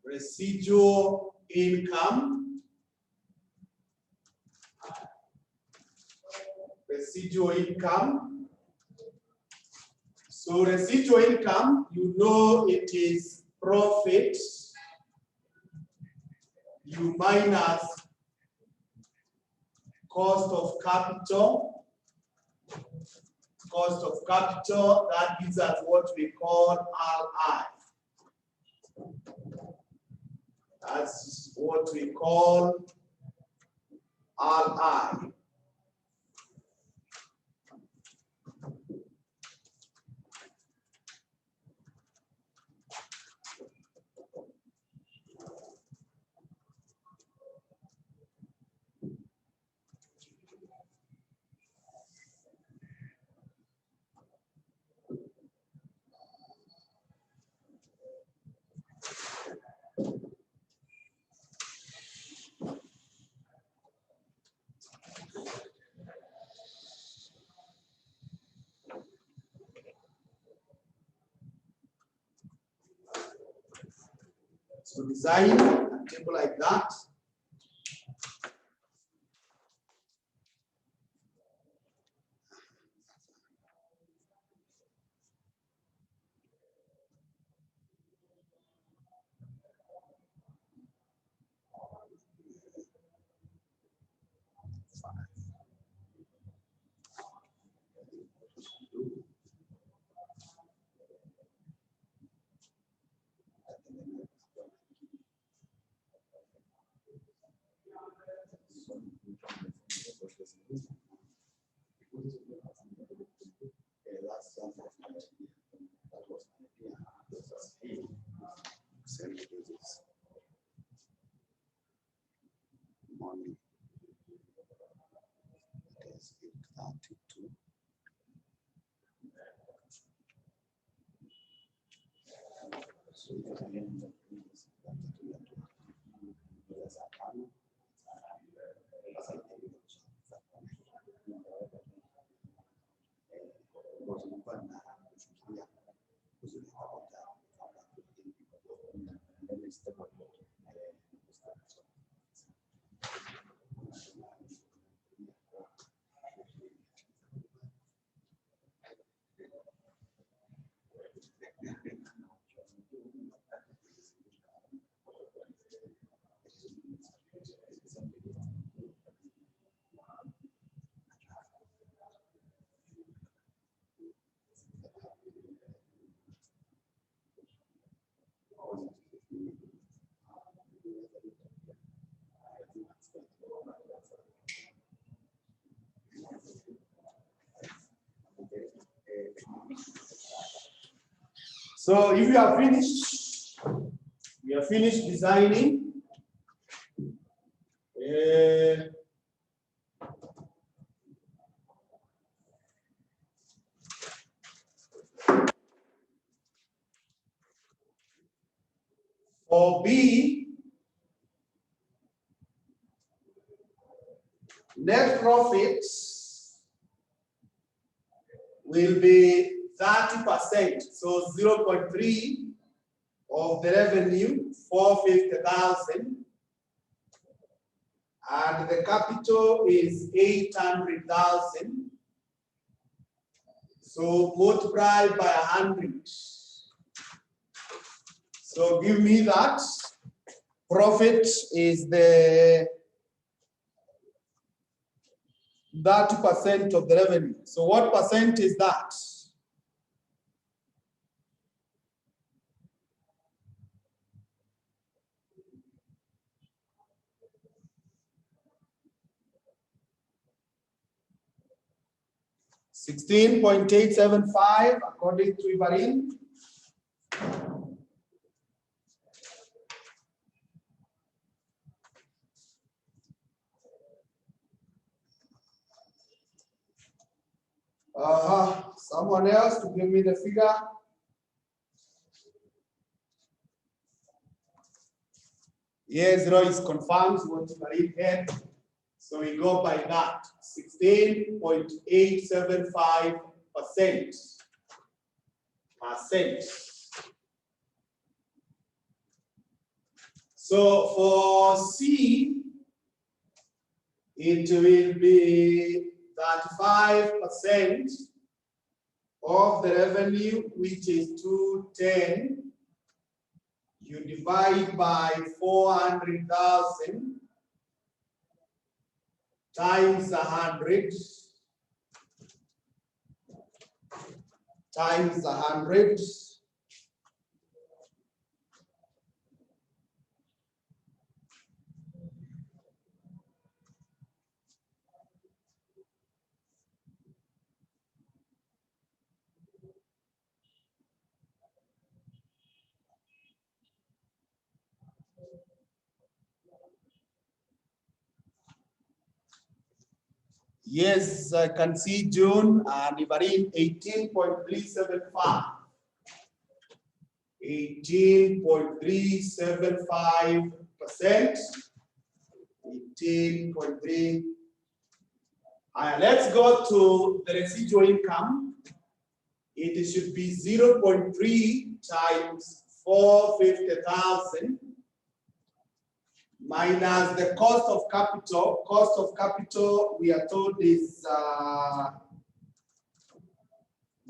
Residual income. Residual income. So residual income, you know it is profit. You minus cost of capital. Cost of capital, that gives us what we call RI. That's what we call RI. So design a table like that. Money. So if you are finished, we are finished designing. For B, net profit will be 30%, so 0.3 of the revenue, 450,000, and the capital is 800,000. So multiply by 100. So give me that. Profit is the 30% of the revenue. So what percent is that? $16.875 according to Ibarin. Someone else to give me the figure. Yes, Royce confirms what Ibarin had. So we go by that, 16.875%. So for C, it will be 35% of the revenue, which is 210. You divide by 400,000 times 100 times 100. Yes, I can see June and Ibarin 18.375. 18.375%. 18.3. Let's go to the residual income. It should be 0.3 times 450,000 minus the cost of capital. Cost of capital, we are told, is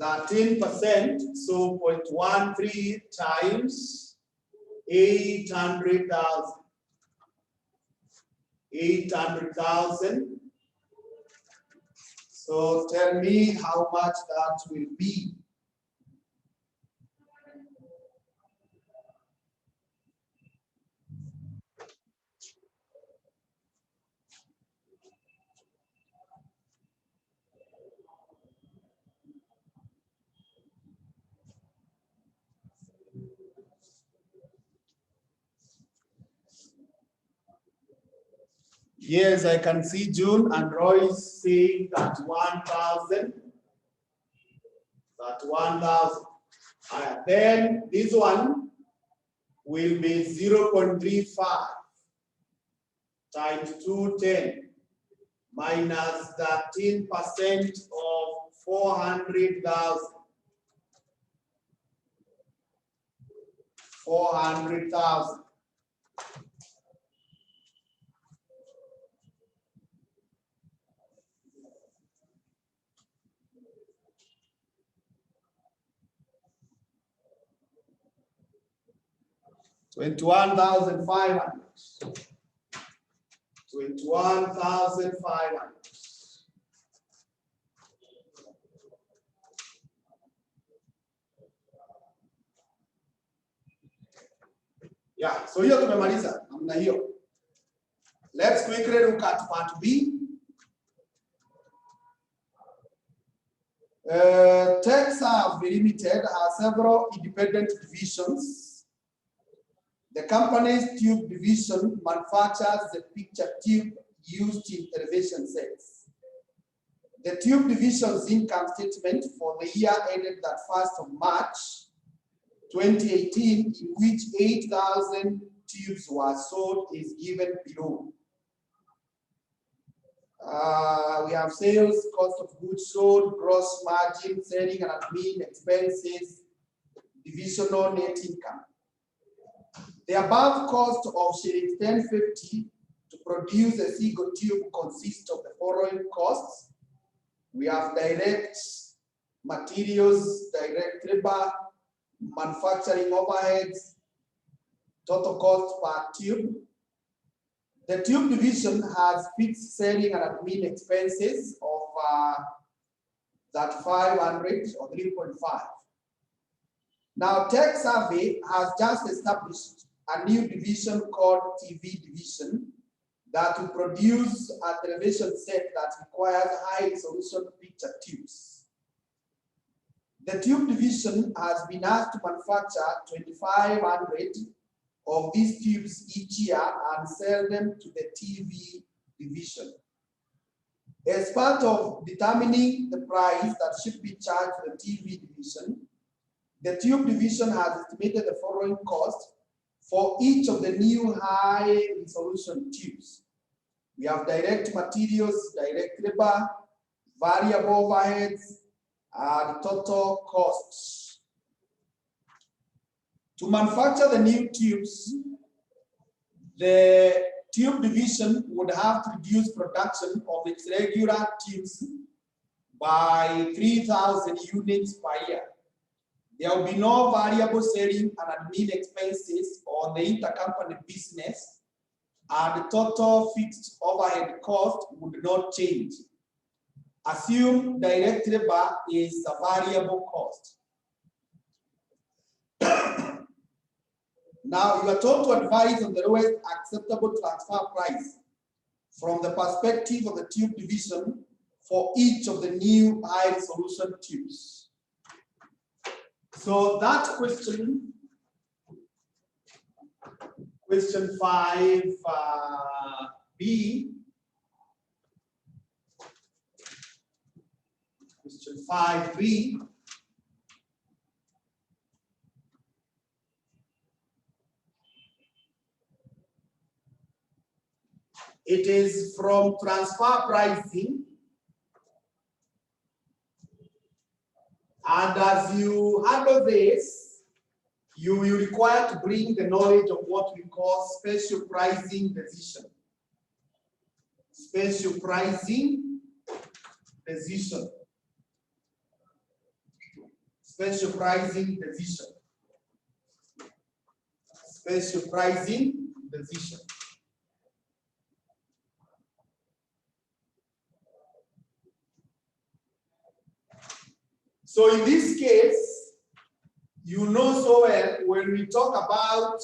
13%, so 0.13 times 800,000. 800,000. So tell me how much that will be. Yes, I can see June and Roy saying that 1,000. That 1,000. Then this one will be 0.35 times 210 minus 13% of 400,000. 400,000. $21,500. 21,500. Yeah, so hiyo tumemaliza namna hiyo. Let's quickly look at part B. TechServe Limited has several independent divisions. The company's tube division manufactures the picture tube used in television sets. The tube division's income statement for the year ended that 1st of March 2018, in which 8,000 tubes were sold, is given below. We have sales, cost of goods sold, gross margin, selling and admin expenses, divisional net income. The above cost of shillings 10.50 to produce a single tube consists of the following costs. We have direct materials, direct labor, manufacturing overheads, total cost per tube. The tube division has fixed selling and admin expenses of that 500 or 3.5. Now, Tech Survey has just established a new division called TV division that will produce a television set that requires high resolution picture tubes. The tube division has been asked to manufacture 2,500 of these tubes each year and sell them to the TV division. As part of determining the price that should be charged to the TV division, the tube division has estimated the following cost for each of the new high resolution tubes. We have direct materials, direct labor, variable overheads, and total costs. To manufacture the new tubes, the tube division would have to reduce production of its regular tubes by 3,000 units per year. There will be no variable selling and admin expenses on the intercompany business, and the total fixed overhead cost would not change. Assume direct labor is a variable cost. Now, you are told to advise on the lowest acceptable transfer price from the perspective of the tube division for each of the new high resolution tubes. So that question 5B, question 5B, it is from transfer pricing, and as you handle this, you will require to bring the knowledge of what we call special pricing decision. Special pricing decision. Special pricing decision. Special pricing decision. So in this case, you know so well, when we talk about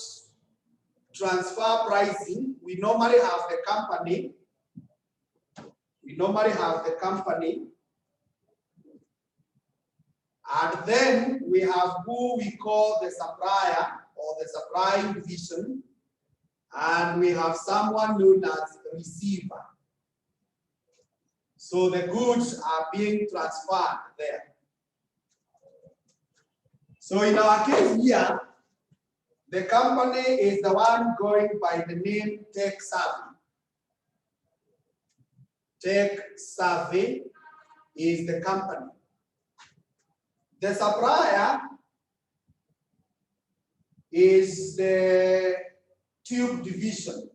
transfer pricing, we normally have the company. And then we have who we call the supplier or the supplying division, and we have someone known as the receiver. So the goods are being transferred there. So in our case here, the company is the one going by the name Tech Survey. Tech Survey is the company. The supplier is the tube division.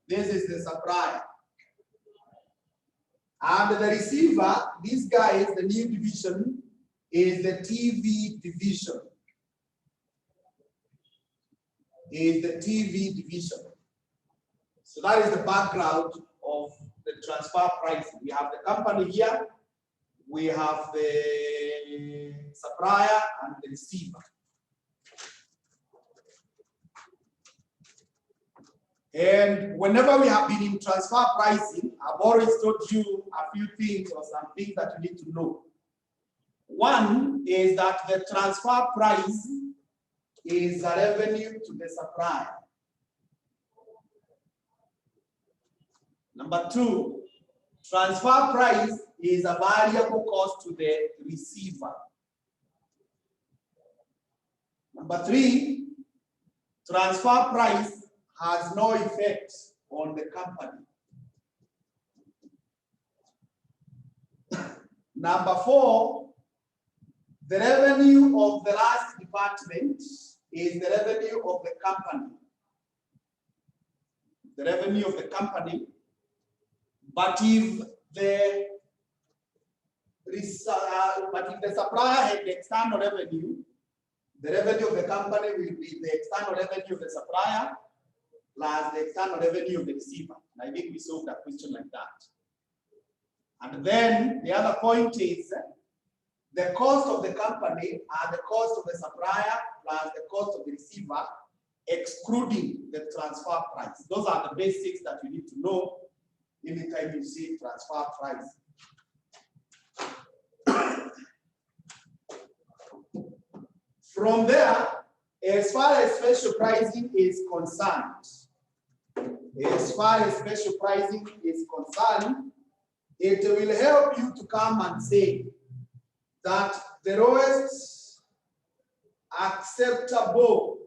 This is the supplier. And the receiver, this guy is the new division, is the TV division. So that is the background of the transfer pricing. We have the company here, we have the supplier and the receiver. And whenever we have been in transfer pricing, I've always told you a few things or some things that you need to know. One is that the transfer price is a revenue to the supplier. Number two, transfer price is a variable cost to the receiver. Number three, transfer price has no effect on the company. Number four, the revenue of the last department is the revenue of the company. The revenue of the company. But if the supplier had the external revenue, the revenue of the company will be the external revenue of the supplier plus the external revenue of the receiver. And I think we solved a question like that. And then the other point is the cost of the company are the cost of the supplier plus the cost of the receiver, excluding the transfer price. Those are the basics that you need to know anytime you see transfer price. From there, as far as special pricing is concerned, it will help you to come and say that the lowest acceptable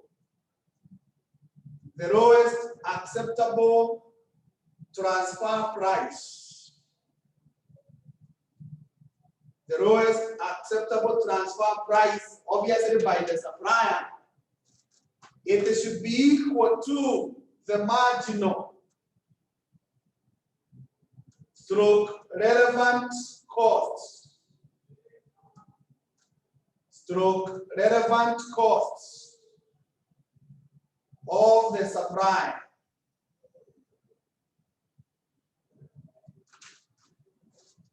transfer price, the lowest acceptable transfer price, obviously by the supplier, it should be equal to the marginal stroke relevant costs, of the supplier.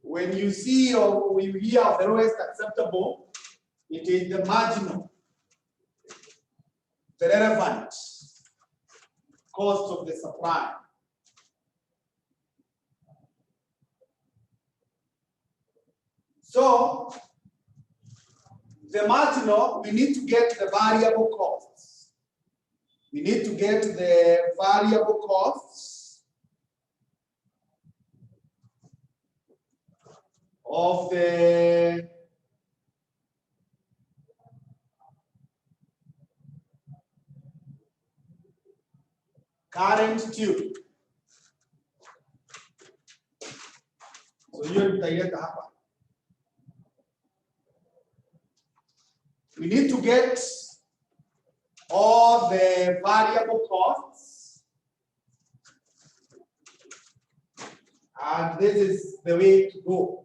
When you see or we hear of the lowest acceptable, it is the marginal, the relevant cost of the supplier. So the marginal, we need to get the variable costs. We need to get the variable costs of the current tube. So here we need to get all the variable costs, and this is the way to go.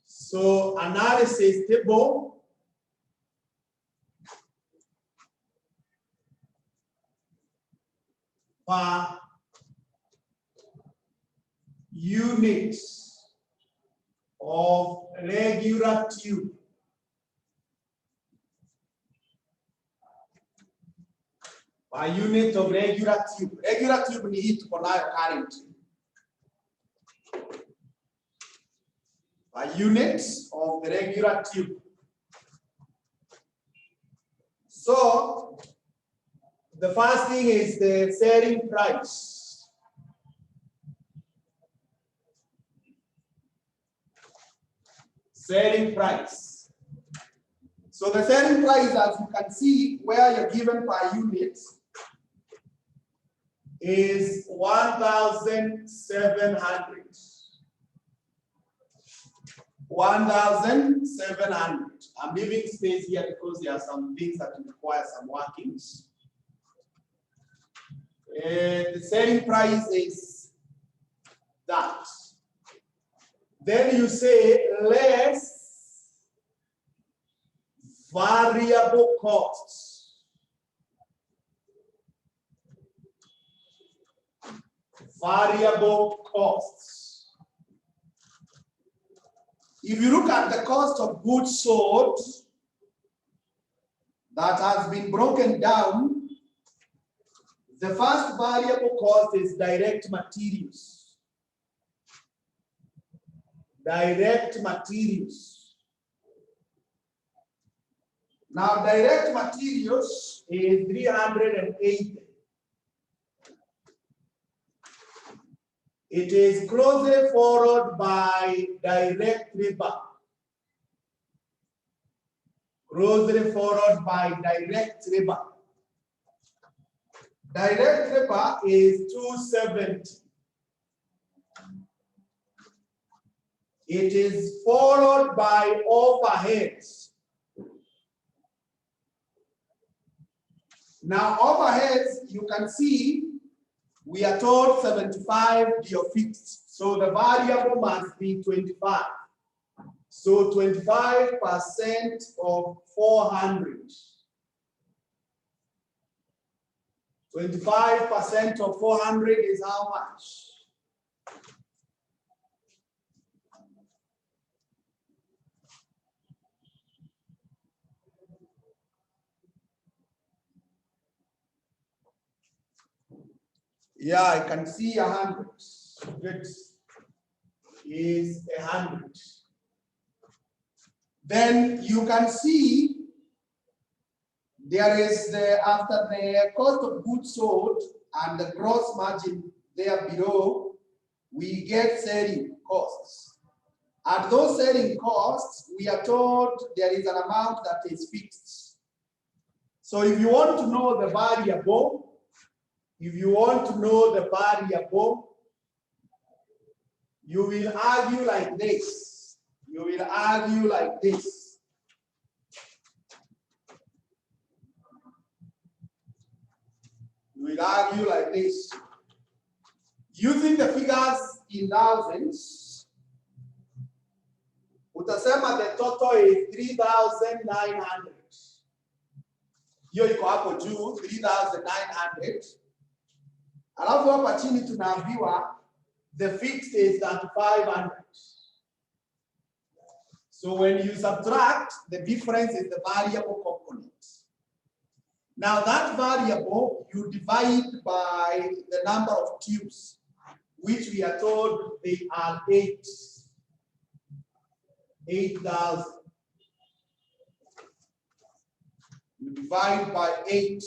So analysis table per unit of regular tube. Per unit of regular tube. Regular tube ni hii tuko nayo current. Per unit of the regular tube. So the first thing is the selling price. Selling price. So the selling price, as you can see, where you're given per unit is 1,700. 1,700. I'm leaving space here because there are some things that require some workings. The selling price is that. Then you say less variable costs. Variable costs. if you look at the cost of goods sold that has been broken down, the first variable cost is direct materials. Direct materials. Now, direct materials is 380. It is closely followed by direct labor. Closely followed by direct labor. Direct labor is 270. It is followed by overheads. Now, overheads, you can see we are told 75 you're fixed. So the variable must be 25. So 25% of 400. 25% of 400 is how much? Yeah, I can see 100. It is 100. Then you can see there is after the cost of goods sold and the gross margin there below, we get selling costs. At those selling costs, we are told there is an amount that is fixed. So if you want to know the variable, you will argue like this. You will argue like this. You will argue like this. Using the figures in thousands, utasema the total is 3,900. Hiyo iko hapo juu 3,900. Alafu hapa chini tunaambiwa the fixed is 3,500. So when you subtract, the difference is the variable component. Now that variable, you divide by the number of tubes, which we are told they are 8,000. You divide by 8.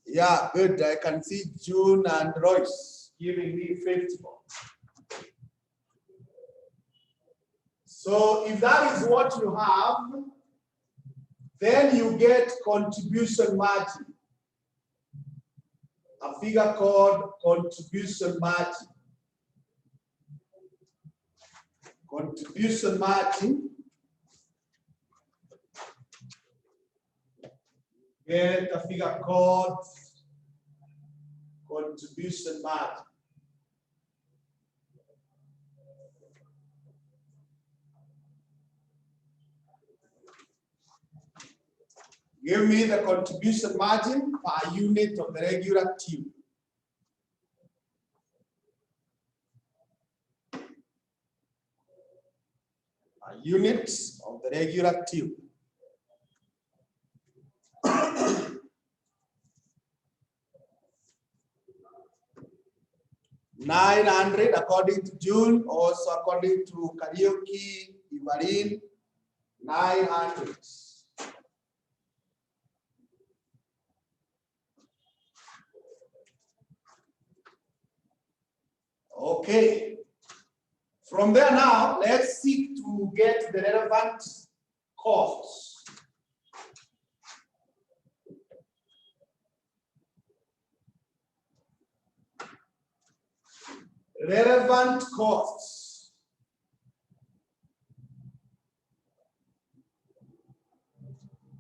Yeah, good. I can see June and Royce giving me 50. So if that is what you have, then you get contribution margin. A figure called contribution margin. Contribution margin. Get a figure called contribution margin. Give me the contribution margin per unit of the regular tube. A unit of the regular tube. 900 according to June, also according to Karaoke, Ivarin, 900. Okay. From there now, let's seek to get the relevant costs. Relevant costs.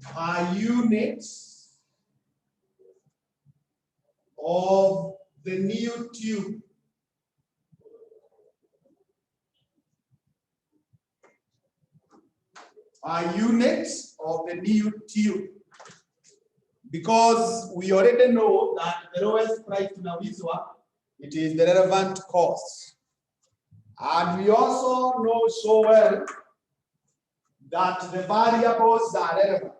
Per unit of the new tube. Per unit of the new tube. Because we already know that the lowest price tunaulizwa, it is the relevant cost. And we also know so well that the variables are relevant.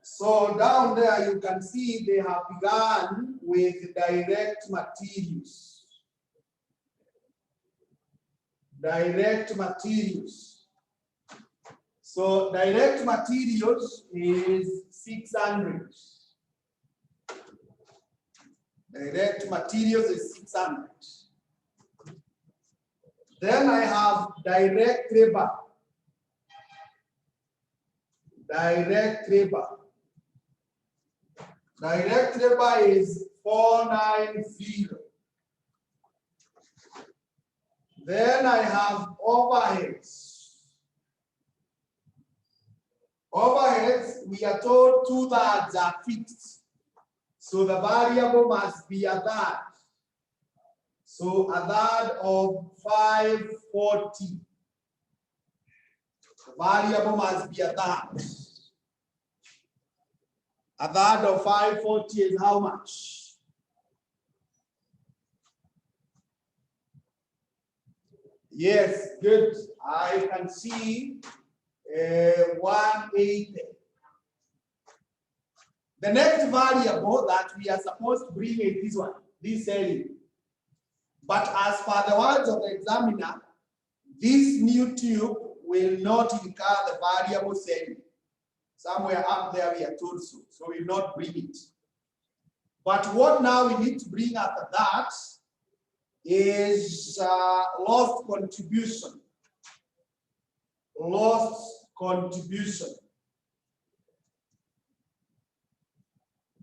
So down there you can see they have begun with direct materials. Direct materials. So direct materials is 600. Direct materials is 600. Then I have direct labor. Direct labor. Direct labor is 490. Then I have overheads. Overheads, we are told 2/3 are fixed. So the variable must be a third. So a third of 540. The variable must be a third. A third of 540 is how much? Yes, good. I can see 180. The next variable that we are supposed to bring is this one, this selling. But as per the words of the examiner, this new tube will not incur the variable selling. Somewhere up there we are told so, so we will not bring it. But what now we need to bring after that is lost contribution. Lost contribution.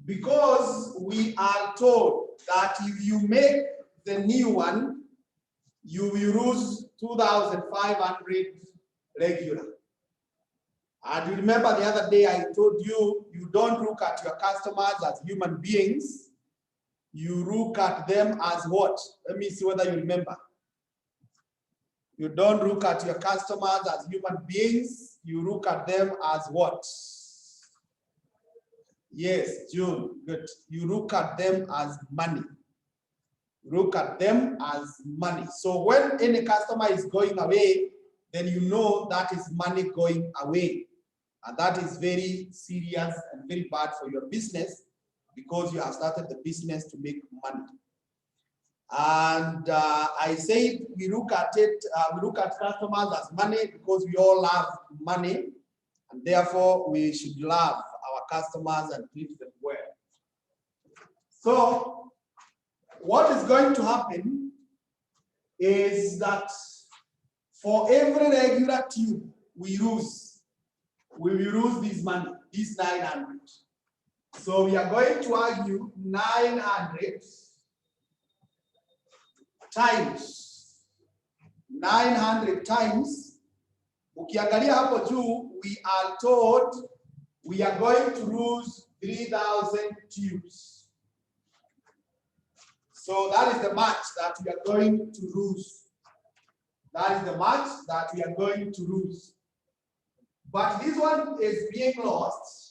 Because we are told that if you make the new one, you will lose 2,500 regular. And you remember the other day I told you, you don't look at your customers as human beings. You look at them as what? Let me see whether you remember. You don't look at your customers as human beings. You look at them as what? Yes, June, good. You look at them as money. Look at them as money. So when any customer is going away, then you know that is money going away. And that is very serious and very bad for your business because you have started the business to make money. And I said we look at it, we look at customers as money because we all love money, and therefore we should love our customers and treat them well. So what is going to happen is that for every regular tube we use, we will lose this money, this 900. So we are going to argue 900 times 900 times. Ukiangalia hapo juu, we are told we are going to lose 3,000 tubes. So that is the much that we are going to lose. That is the much that we are going to lose. But this one is being lost.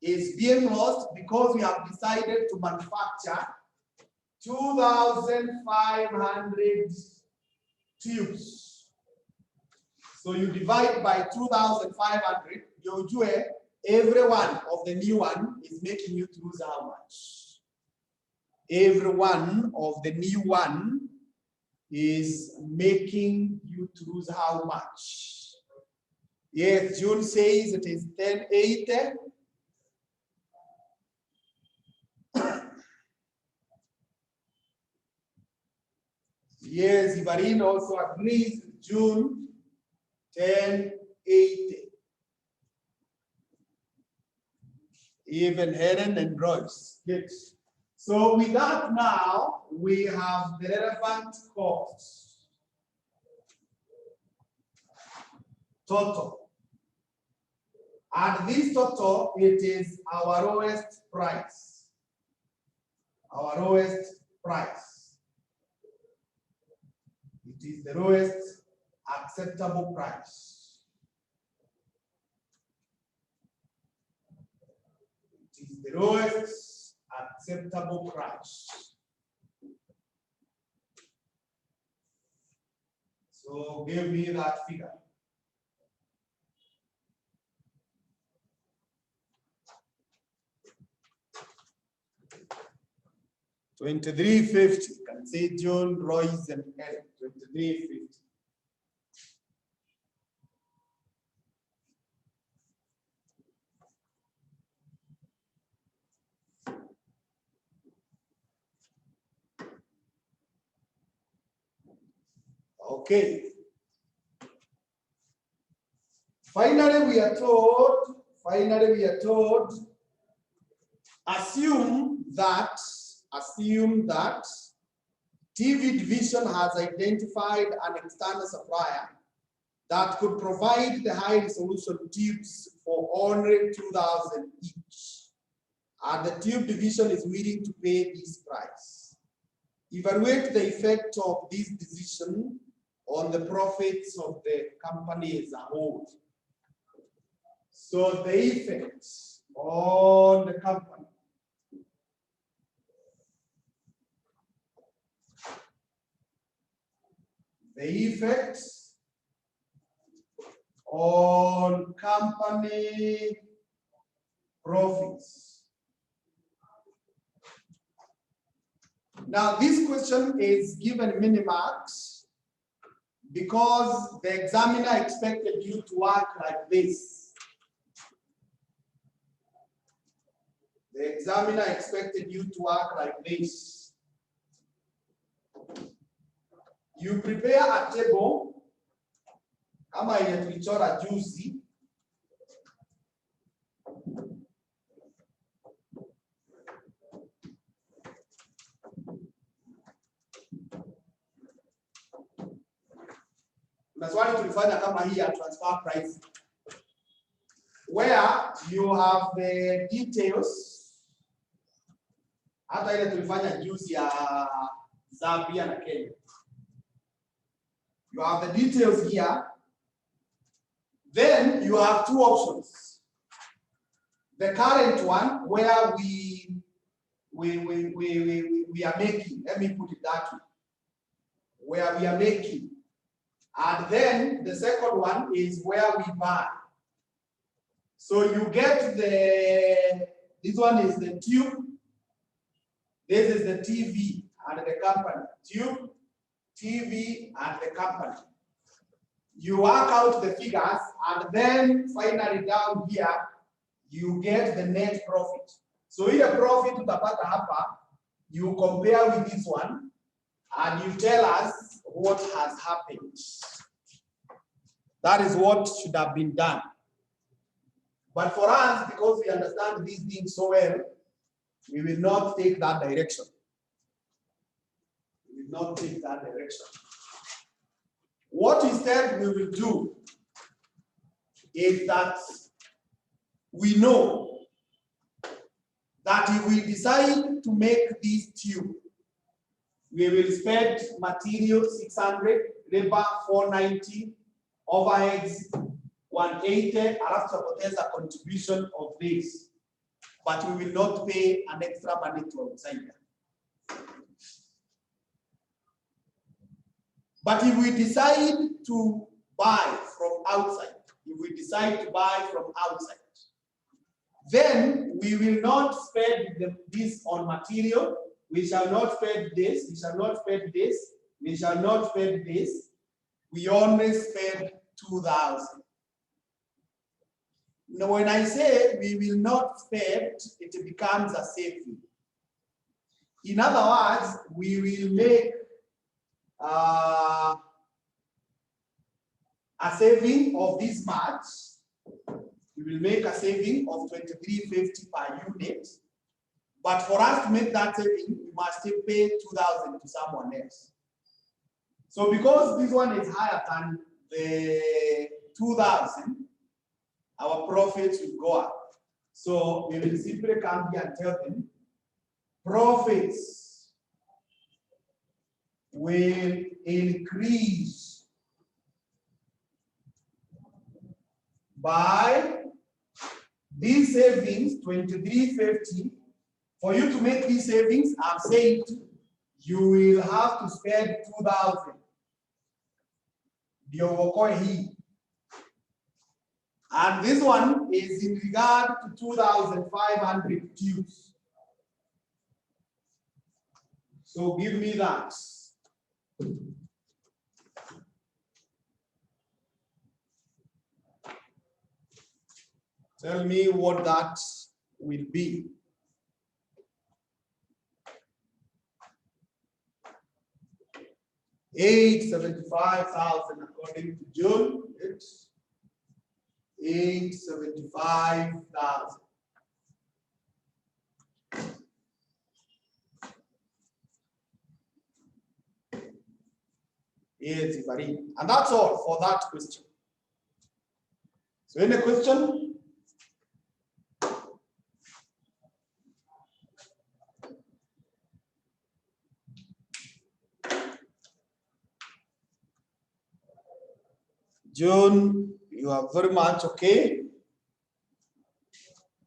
Is being lost because we have decided to manufacture 2,500 tubes. So you divide by 2,500, you every one of the new one is making you lose how much? Every one of the new one is making you lose how much? Yes, June says it is 1080. Yes, Ivarin also agrees with June 1080. Even Helen and Royce. Good. So with that now, we have the relevant costs. Total. And this total, it is our lowest price. Our lowest price. It is the lowest acceptable price. the lowest acceptable price. So give me that figure. $23.50. Can say John, Royce, and Ellen. $23.50. Okay. Finally, we are told, assume that TV division has identified an external supplier that could provide the high resolution tubes for only 2,000 each. And the tube division is willing to pay this price. Evaluate the effect of this decision on the profits of the company as a whole. So the effect on the company. The effect on company profits. Now this question is given mini-marks because the examiner expected you to work like this. The examiner expected you to work like this. You prepare a table kama ile tulichora juzi. Na swali tulifanya kama hii ya transfer price, where you have the details. Hata ile tulifanya juzi ya Zambia na Kenya. You have the details here. Then you have two options. The current one where we are making, let me put it that way, where we are making. And then the second one is where we buy. So you get this one is the tube, this is the TV and the company. Tube, TV, and the company. You work out the figures, and then finally down here, you get the net profit. So in the profit utapata hapa, you compare with this one, and you tell us what has happened. That is what should have been done. But for us, because we understand these things so well, we will not take that direction. We will not take that direction. What instead we will do is that we know that if we decide to make this tube, we will spend material 600, labor 490, overheads 180, alafu tutapoteza contribution of this. But we will not pay an extra money to outsider. But if we decide to buy from outside, then we will not spend this on material. We shall not spend this. We shall not spend this. We shall not spend this. We only spend 2,000. Now, when I say we will not spend, it becomes a saving. In other words, we will make a saving of this much. We will make a saving of $23.50 per unit. But for us to make that saving, we must still pay 2,000 to someone else. So because this one is higher than the 2,000, our profits will go up. So we will simply come here and tell them profits will increase by These savings, 2350, for you to make these savings, I've said you will have to spend 2,000. And this one is in regard to 2,500 tubes. So give me that. Tell me what that will be. $875,000 according to June. It's $875,000. Yes, and that's all for that question. So any question? June, you are very much okay.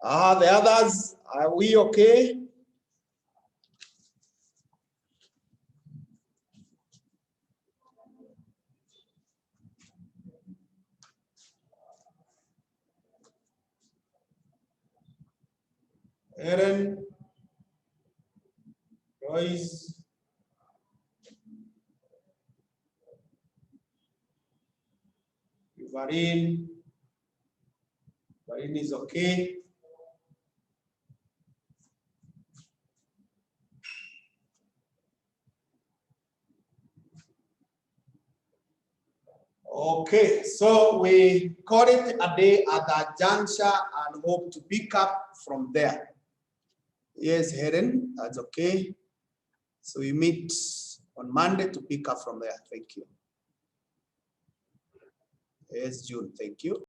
The others, are we okay? Aaron, Royce, Varin is okay. Okay, so we call it a day at that juncture and hope to pick up from there. Yes, Helen, that's okay. So we meet on Monday to pick up from there. Thank you. Yes, June, thank you.